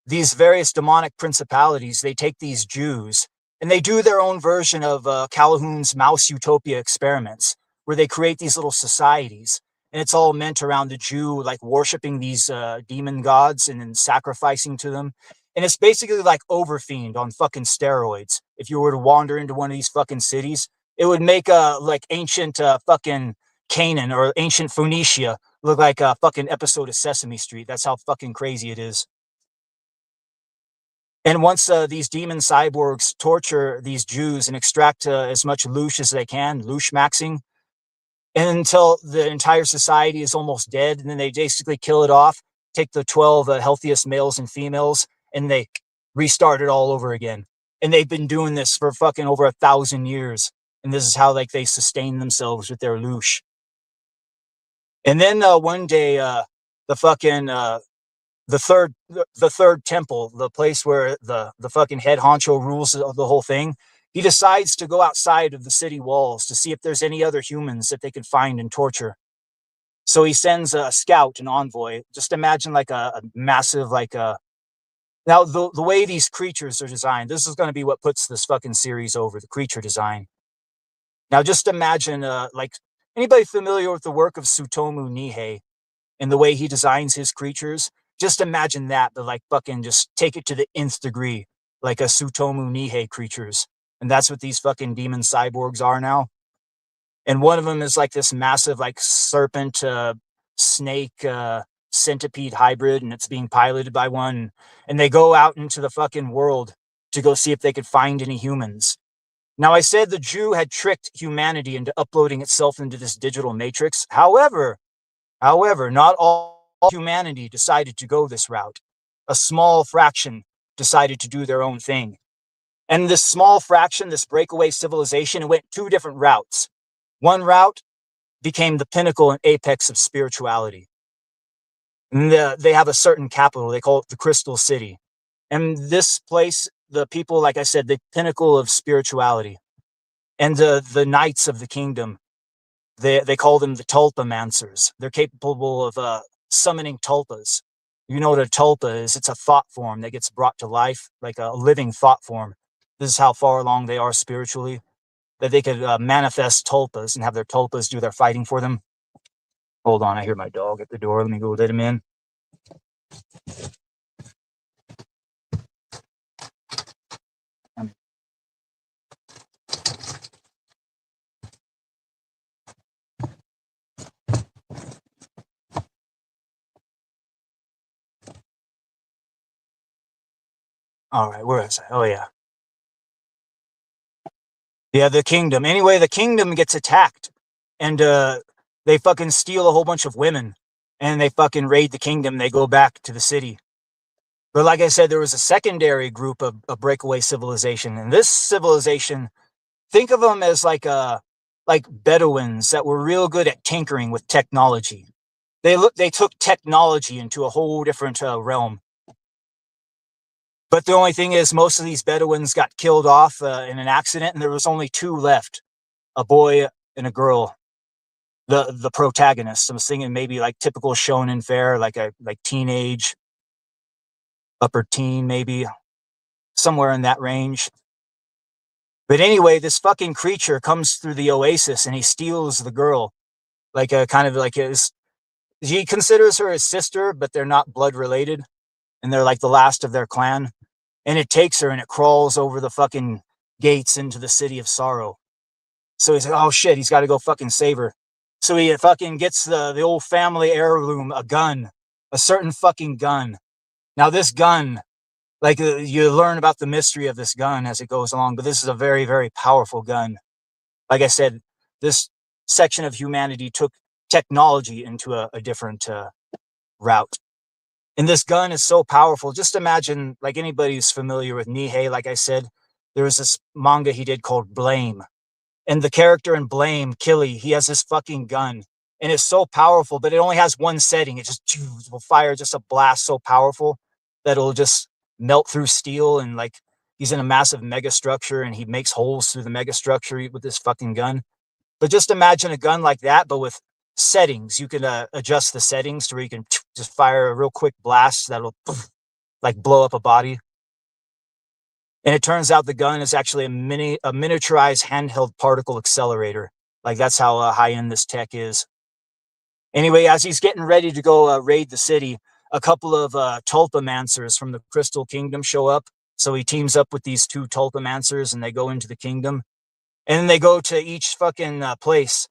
these various demonic principalities, they take these Jews and they do their own version of Calhoun's Mouse Utopia experiments, where they create these little societies. And it's all meant around the Jew, like worshiping these demon gods and then sacrificing to them. And it's basically like Overfiend on fucking steroids. If you were to wander into one of these fucking cities, it would make like ancient fucking Canaan or ancient Phoenicia look like a fucking episode of Sesame Street. That's how fucking crazy it is. And once these demon cyborgs torture these Jews and extract as much loosh as they can, loosh maxing, and until the entire society is almost dead, and then they basically kill it off, take the 12 healthiest males and females, and they restart it all over again. And they've been doing this for fucking over 1,000 years. And this is how like they sustain themselves with their loosh. And then one day, the fucking the third temple, the place where the fucking head honcho rules the whole thing, he decides to go outside of the city walls to see if there's any other humans that they could find and torture. So he sends a scout, an envoy. Just imagine like a massive like now the way these creatures are designed. This is going to be what puts this fucking series over, the creature design. Now, just imagine, like, anybody familiar with the work of Tsutomu Nihei and the way he designs his creatures? Just imagine that, but like fucking just take it to the nth degree, like a Tsutomu Nihei creatures. And that's what these fucking demon cyborgs are now. And one of them is like this massive, like serpent, snake, centipede hybrid, and it's being piloted by one. And they go out into the fucking world to go see if they could find any humans. Now, I said the Jew had tricked humanity into uploading itself into this digital matrix. However, not all humanity decided to go this route. A small fraction decided to do their own thing. And this small fraction, this breakaway civilization, it went two different routes. One route became the pinnacle and apex of spirituality. And they have a certain capital. They call it the Crystal City. And this place, the people, like I said, the pinnacle of spirituality. And the knights of the kingdom, they call them the tulpamancers. They're capable of summoning tulpas. You know what a tulpa is? It's a thought form that gets brought to life, like a living thought form. This is how far along they are spiritually, that they could manifest tulpas and have their tulpas do their fighting for them. Hold on, I hear my dog at the door. Let me go let him in. All right, where is I? Oh yeah. Yeah, the kingdom. Anyway, the kingdom gets attacked, and they fucking steal a whole bunch of women, and they fucking raid the kingdom. They go back to the city. But like I said, there was a secondary group of a breakaway civilization, and this civilization, think of them as like Bedouins that were real good at tinkering with technology. They took technology into a whole different realm. But the only thing is, most of these Bedouins got killed off in an accident, and there was only two left: a boy and a girl. The protagonist. I was thinking maybe like typical shonen fare, like teenage, upper teen, maybe somewhere in that range. But anyway, this fucking creature comes through the oasis and he steals the girl, like a kind of like his. He considers her his sister, but they're not blood related, and they're like the last of their clan. And it takes her and it crawls over the fucking gates into the city of sorrow. So he's like, oh shit, he's got to go fucking save her. So he fucking gets the old family heirloom, a gun, a certain fucking gun. Now this gun, like you learn about the mystery of this gun as it goes along, but this is a very, very powerful gun. Like I said, this section of humanity took technology into a different route. And this gun is so powerful. Just imagine, like anybody who's familiar with Nihei, like I said, there was this manga he did called Blame. And the character in Blame, Killy, he has this fucking gun. And it's so powerful, but it only has one setting. It just will fire just a blast so powerful that it'll just melt through steel. And like he's in a massive mega structure and he makes holes through the mega structure with this fucking gun. But just imagine a gun like that, but with settings. You can adjust the settings to where you can just fire a real quick blast that'll like blow up a body. And it turns out the gun is actually a miniaturized handheld particle accelerator. Like that's how high end this tech is. Anyway, as he's getting ready to go raid the city, a couple of tulpamancers from the Crystal Kingdom show up. So he teams up with these two tulpamancers and they go into the kingdom. And then they go to each fucking place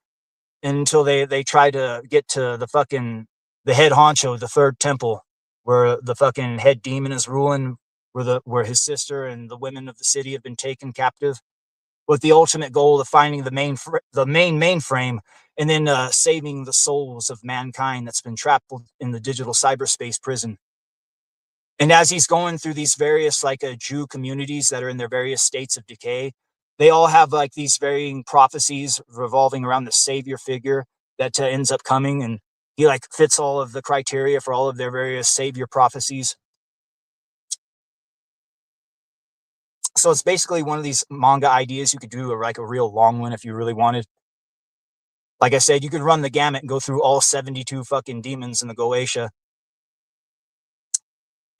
until they try to get to the head honcho, the third temple, where the fucking head demon is ruling, where his sister and the women of the city have been taken captive, with the ultimate goal of finding the mainframe and then saving the souls of mankind that's been trapped in the digital cyberspace prison. And as he's going through these various Jew communities that are in their various states of decay, they all have like these varying prophecies revolving around the savior figure that ends up coming, and he like fits all of the criteria for all of their various savior prophecies. So it's basically one of these manga ideas you could do like a real long one if you really wanted. Like I said, you could run the gamut and go through all 72 fucking demons in the Goetia.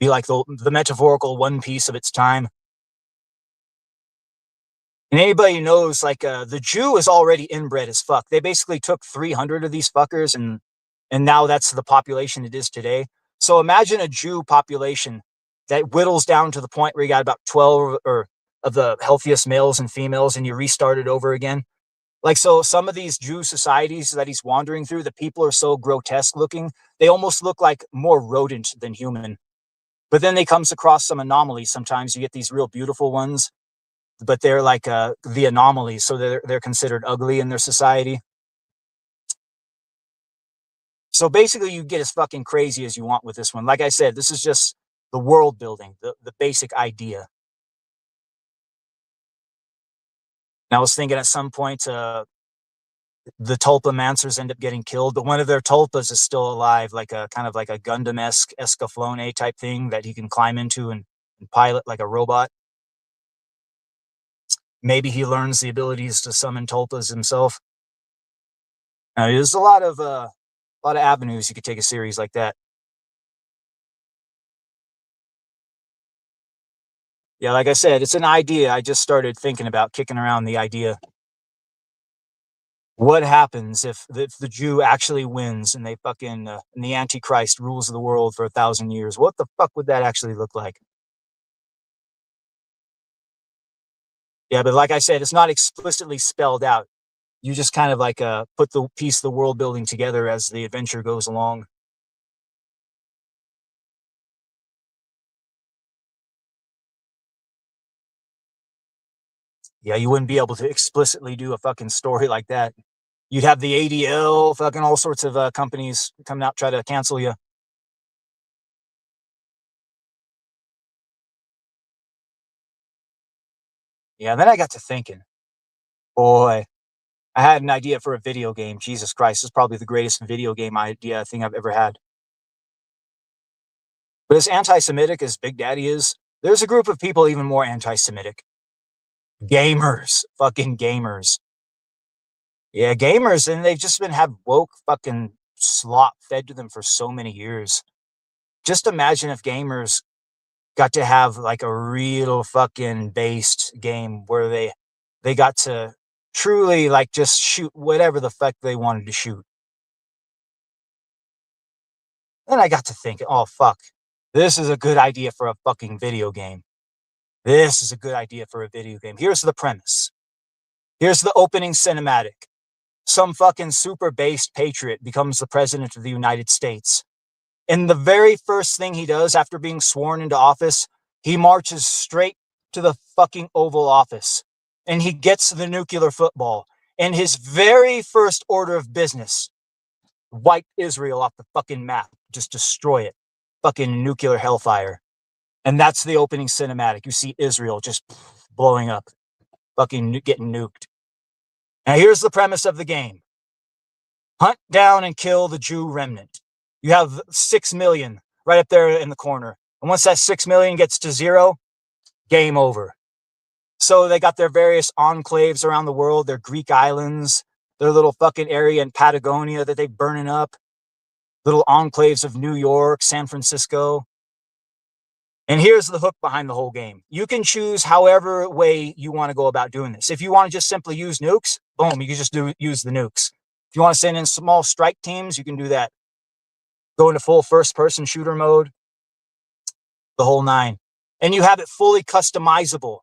Be like the metaphorical One Piece of its time. And anybody knows, the Jew is already inbred as fuck. They basically took 300 of these fuckers, and now that's the population it is today. So imagine a Jew population that whittles down to the point where you got about 12 of the healthiest males and females, and you restart it over again. Like, so some of these Jew societies that he's wandering through, the people are so grotesque looking, they almost look like more rodent than human. But then they comes across some anomalies. Sometimes you get these real beautiful ones, but they're like the anomalies, so they're considered ugly in their society. So basically, you get as fucking crazy as you want with this one. Like I said, this is just the world building, the basic idea. And I was thinking at some point, the tulpamancers end up getting killed, but one of their tulpas is still alive, like a kind of like a Gundam-esque Escaflowne type thing that he can climb into and pilot like a robot. Maybe he learns the abilities to summon tulpas himself. There's a lot of avenues you could take a series like that. Yeah, like I said, it's an idea I just started thinking about, kicking around the idea. What happens if the Jew actually wins and they fucking and the Antichrist rules the world for 1,000 years? What the fuck would that actually look like? Yeah, but like I said, it's not explicitly spelled out. You just kind of put the piece of the world building together as the adventure goes along. Yeah, you wouldn't be able to explicitly do a fucking story like that. You'd have the ADL, fucking all sorts of companies coming out try to cancel you. Yeah, then I got to thinking, boy, I had an idea for a video game. Jesus Christ, this is probably the greatest video game idea thing I've ever had. But as anti-Semitic as Big Daddy is, there's a group of people even more anti-Semitic. Gamers. Fucking gamers. Yeah, gamers, and they've just been have woke fucking slop fed to them for so many years. Just imagine if gamers got to have like a real fucking based game where they got to truly like just shoot whatever the fuck they wanted to shoot. Then I got to think, oh fuck, this is a good idea for a fucking video game. This is a good idea for a video game. Here's the premise. Here's the opening cinematic. Some fucking super based patriot becomes the president of the United States. And the very first thing he does after being sworn into office, he marches straight to the fucking Oval Office. And he gets the nuclear football. And his very first order of business, wipe Israel off the fucking map. Just destroy it. Fucking nuclear hellfire. And that's the opening cinematic. You see Israel just blowing up. Fucking getting nuked. Now here's the premise of the game. Hunt down and kill the Jew remnant. You have 6 million right up there in the corner. And once that 6 million gets to 0, game over. So they got their various enclaves around the world, their Greek islands, their little fucking area in Patagonia that they're burning up, little enclaves of New York, San Francisco. And here's the hook behind the whole game. You can choose however way you want to go about doing this. If you want to just simply use nukes, boom, you can just use the nukes. If you want to send in small strike teams, you can do that. Go into full first-person shooter mode, the whole 9. And you have it fully customizable,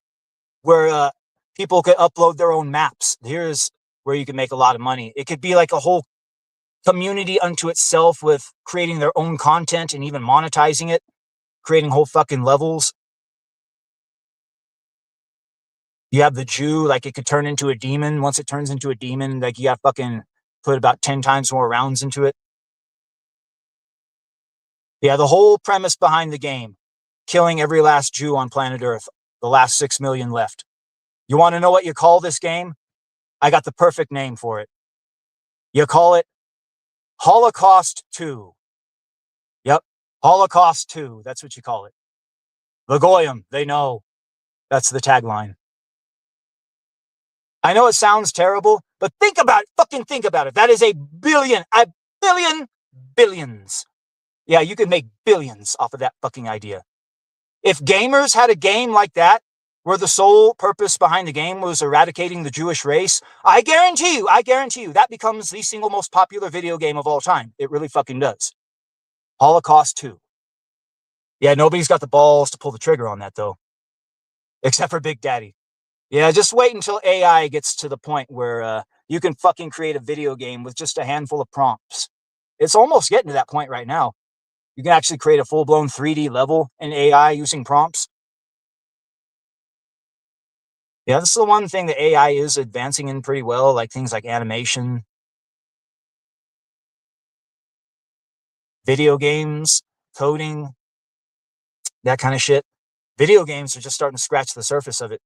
where people could upload their own maps. Here's where you can make a lot of money. It could be like a whole community unto itself with creating their own content and even monetizing it, creating whole fucking levels. You have the Jew, like it could turn into a demon. Once it turns into a demon, like you got fucking put about 10 times more rounds into it. Yeah, the whole premise behind the game, killing every last Jew on planet Earth, the last 6 million left. You want to know what you call this game? I got the perfect name for it. You call it Holocaust 2. Yep, Holocaust 2. That's what you call it. The Goyim, they know. That's the tagline. I know it sounds terrible, but think about it. Fucking think about it. That is a billion billions. Yeah, you could make billions off of that fucking idea. If gamers had a game like that, where the sole purpose behind the game was eradicating the Jewish race, I guarantee you, that becomes the single most popular video game of all time. It really fucking does. Holocaust 2. Yeah, nobody's got the balls to pull the trigger on that, though. Except for Big Daddy. Yeah, just wait until AI gets to the point where you can fucking create a video game with just a handful of prompts. It's almost getting to that point right now. You can actually create a full-blown 3D level in AI using prompts. Yeah, this is the one thing that AI is advancing in pretty well, like things like animation, video games, coding, that kind of shit. Video games are just starting to scratch the surface of it.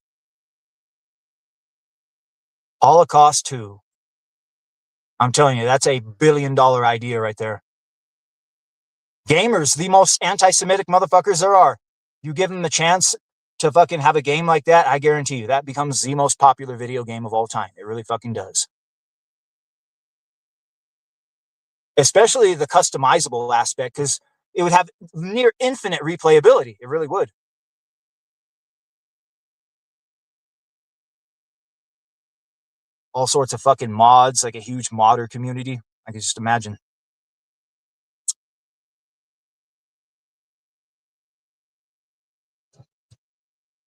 Holocaust 2. I'm telling you, that's a billion-dollar idea right there. Gamers, the most anti-Semitic motherfuckers there are. You give them the chance to fucking have a game like that, I guarantee you, that becomes the most popular video game of all time. It really fucking does. Especially the customizable aspect, because it would have near infinite replayability. It really would. All sorts of fucking mods, like a huge modder community. I can just imagine.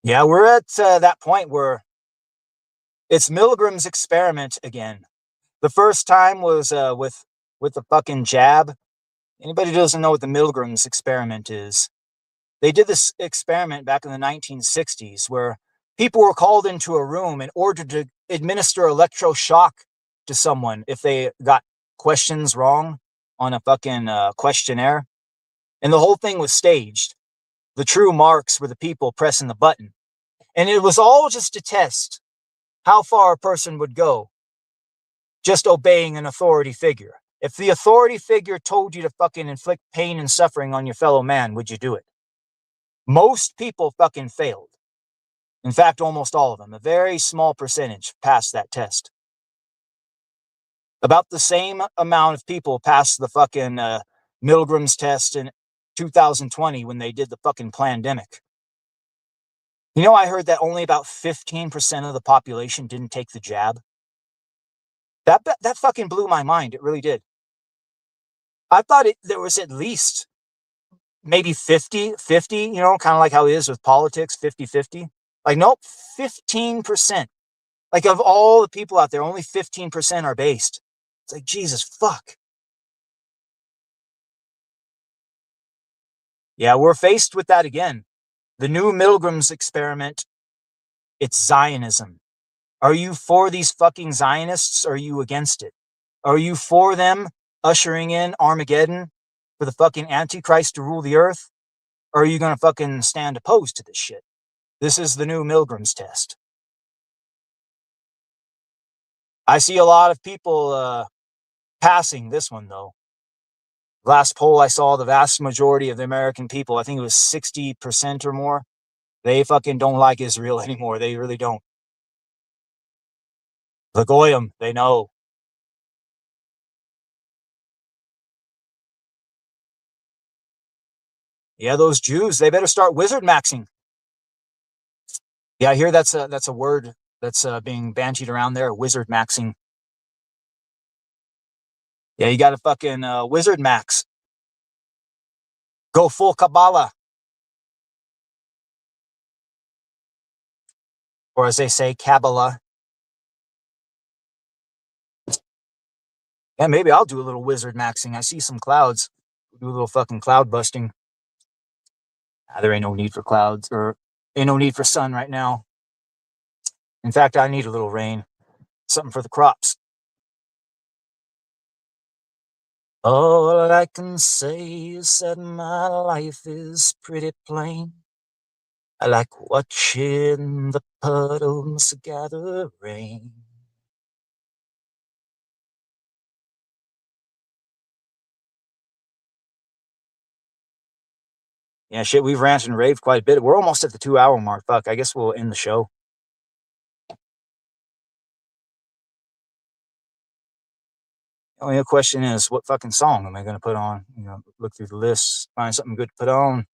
Yeah, we're at that point where it's Milgram's experiment again. The first time was with the fucking jab. Anybody who doesn't know what the Milgram's experiment is, they did this experiment back in the 1960s where people were called into a room and ordered to administer electroshock to someone if they got questions wrong on a fucking questionnaire. And the whole thing was staged. The true marks were the people pressing the button. And it was all just to test how far a person would go just obeying an authority figure. If the authority figure told you to fucking inflict pain and suffering on your fellow man, would you do it? Most people fucking failed. In fact, almost all of them. A very small percentage passed that test. About the same amount of people passed the fucking Milgram's test in 2020 when they did the fucking pandemic. You know, I heard that only about 15% of the population didn't take the jab. That fucking blew my mind. It really did. I thought there was at least maybe 50, you know, kind of like how it is with politics, 50-50. Like, nope, 15%. Like, of all the people out there, only 15% are based. It's like, Jesus, fuck. Yeah, we're faced with that again. The new Milgram's experiment, it's Zionism. Are you for these fucking Zionists or are you against it? Are you for them ushering in Armageddon for the fucking Antichrist to rule the earth? Or are you going to fucking stand opposed to this shit? This is the new Milgram's test. I see a lot of people passing this one, though. Last poll I saw, the vast majority of the American people, I think it was 60% or more, they fucking don't like Israel anymore. They really don't. The Goyim, they know. Yeah, those Jews, they better start wizard maxing. Yeah, I hear that's a word that's being bandied around there, wizard maxing. Yeah, you got to fucking wizard max. Go full Kabbalah. Or as they say, Kabbalah. Yeah, maybe I'll do a little wizard maxing. I see some clouds. Do a little fucking cloud busting. There ain't no need for clouds, or ain't no need for sun right now. In fact, I need a little rain. Something for the crops. All I can say is that my life is pretty plain. I like watching the puddles gather rain. Yeah, shit, we've ranted and raved quite a bit. We're almost at the 2-hour mark. Fuck, I guess we'll end the show. The only question is, what fucking song am I going to put on? You know, look through the list, find something good to put on.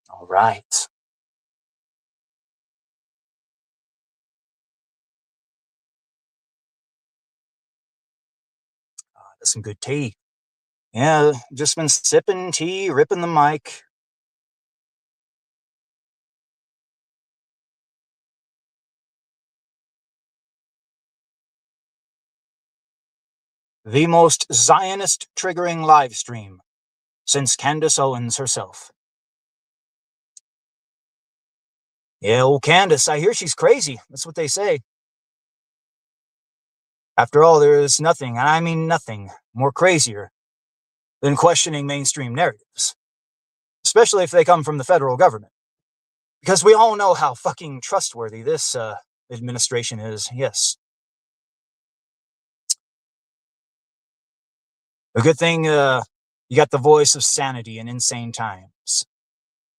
All right. That's some good tea. Yeah, just been sipping tea, ripping the mic. The most Zionist triggering live stream since Candace Owens herself. Yeah, old Candace, I hear she's crazy. That's what they say. After all, there is nothing, and I mean nothing, more crazier than questioning mainstream narratives, especially if they come from the federal government. Because we all know how fucking trustworthy this administration is, yes. A good thing you got the voice of sanity in insane times.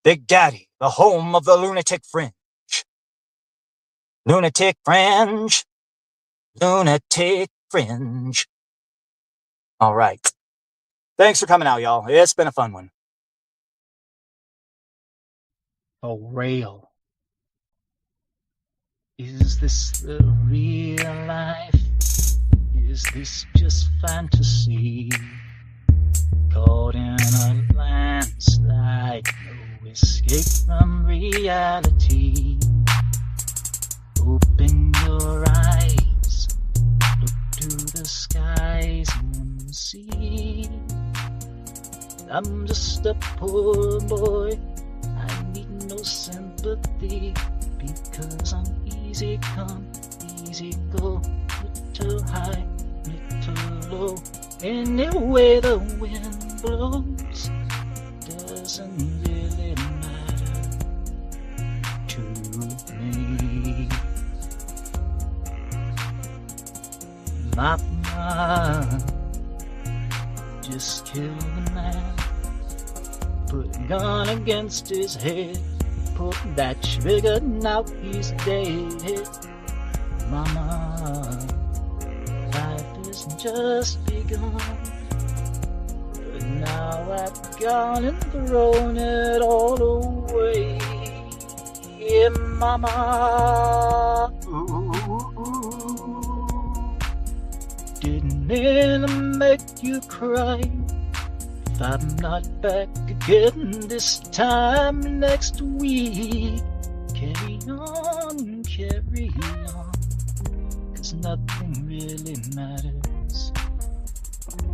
Big Daddy, the home of the lunatic fringe. Lunatic fringe. Lunatic fringe. All right. Thanks for coming out, y'all. It's been a fun one. For real. Is this the real life? Is this just fantasy? Caught in a landslide, no escape from reality. your eyes, look to the skies and see. I'm just a poor boy, I need no sympathy, because I'm easy come, easy go, little high, little low. Any way the wind blows doesn't really matter to me. Mama just killed a man, put a gun against his head, pulled that trigger, now he's dead. Mama, life is just begun, but now I've gone and thrown it all away. Yeah, Mama, didn't mean to make you cry. If I'm not back again this time next week, carry on, 'cause nothing really matters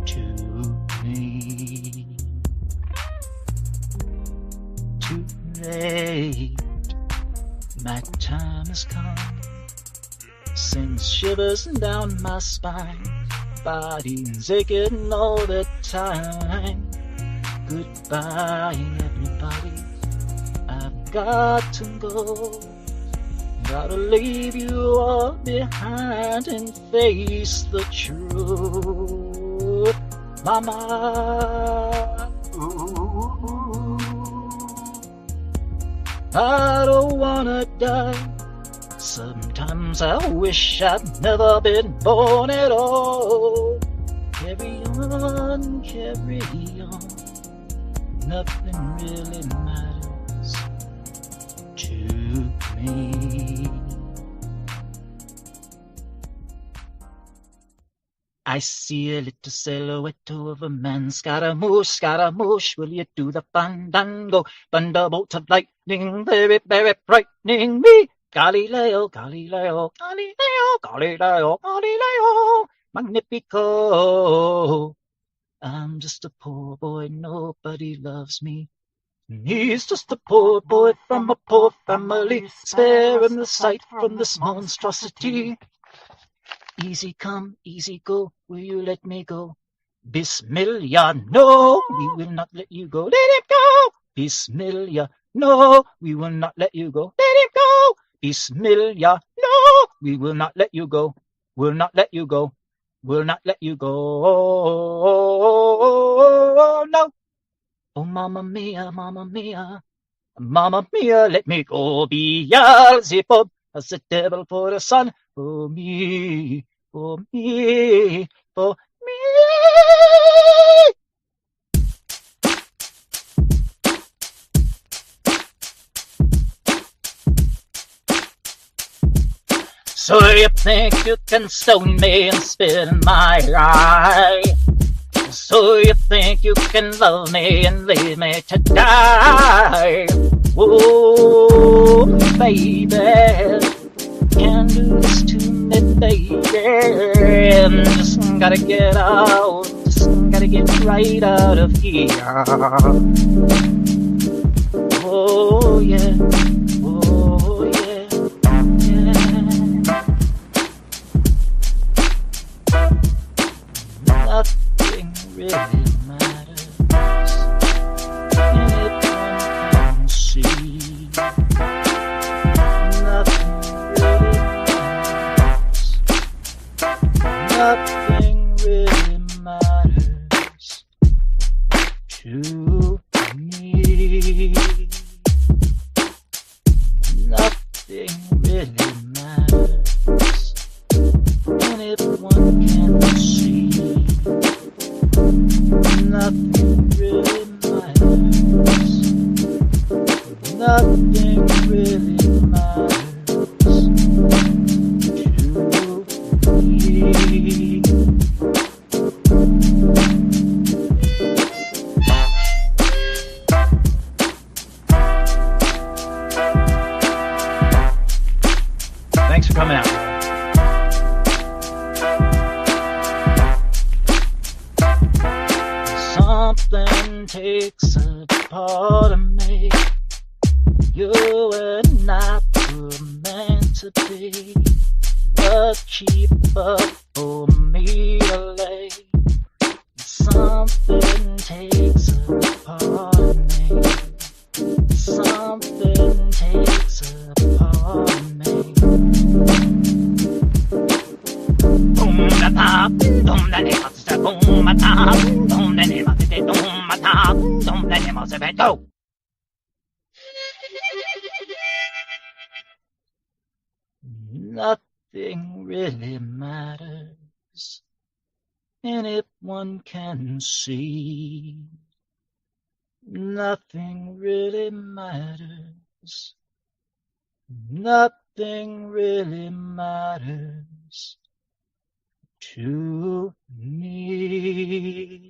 to me. Too late, my time has come, sends shivers down my spine, body's aching all the time. Goodbye, everybody, I've got to go. Gotta leave you all behind and face the truth. Mama, I don't wanna die. Sometimes I wish I'd never been born at all. Carry on, carry on. Nothing really matters to me. I see a little silhouette of a man. Scaramouche, will you do the fandango? Thunderbolt of lightning, very, very frightening me. Galileo, Galileo, Galileo, Galileo, Galileo, Magnifico. I'm just a poor boy, nobody loves me. He's just a poor boy from a poor family. Spare him the sight from this monstrosity. Easy come, easy go, will you let me go? Bismillah, no, we will not let you go. Let him go! Bismillah, no, we will not let you go. Let him go! Bismillah, no, we will not let you go. We'll not let you go. We'll not let you go. No. Oh, Mamma Mia, Mamma Mia. Mamma Mia, let me go. Beelzebub as the devil for the sun. For me, for me, for me. So you think you can stone me and spit in my eye? So you think you can love me and leave me to die? Oh, baby, can't do this to me, baby. Just gotta get out, just gotta get right out of here. Oh yeah, oh yeah, yeah. Nothing really matters, anyone can see. Nothing really matters. Nothing really matters to me. Nothing really matters, anyone can see. Nothing really matters. Nothing really matters to me. Something takes a part of me. You and I were meant to be a keeper for me to lay. Something takes a part of me. Something takes a part of me. Boom da ta, boom da ne ma se boom ma ta, boom da ne ma se boom ma ta, boom da ne ma se go. Nothing really matters, anyone can see. Nothing really matters. Nothing really matters to me.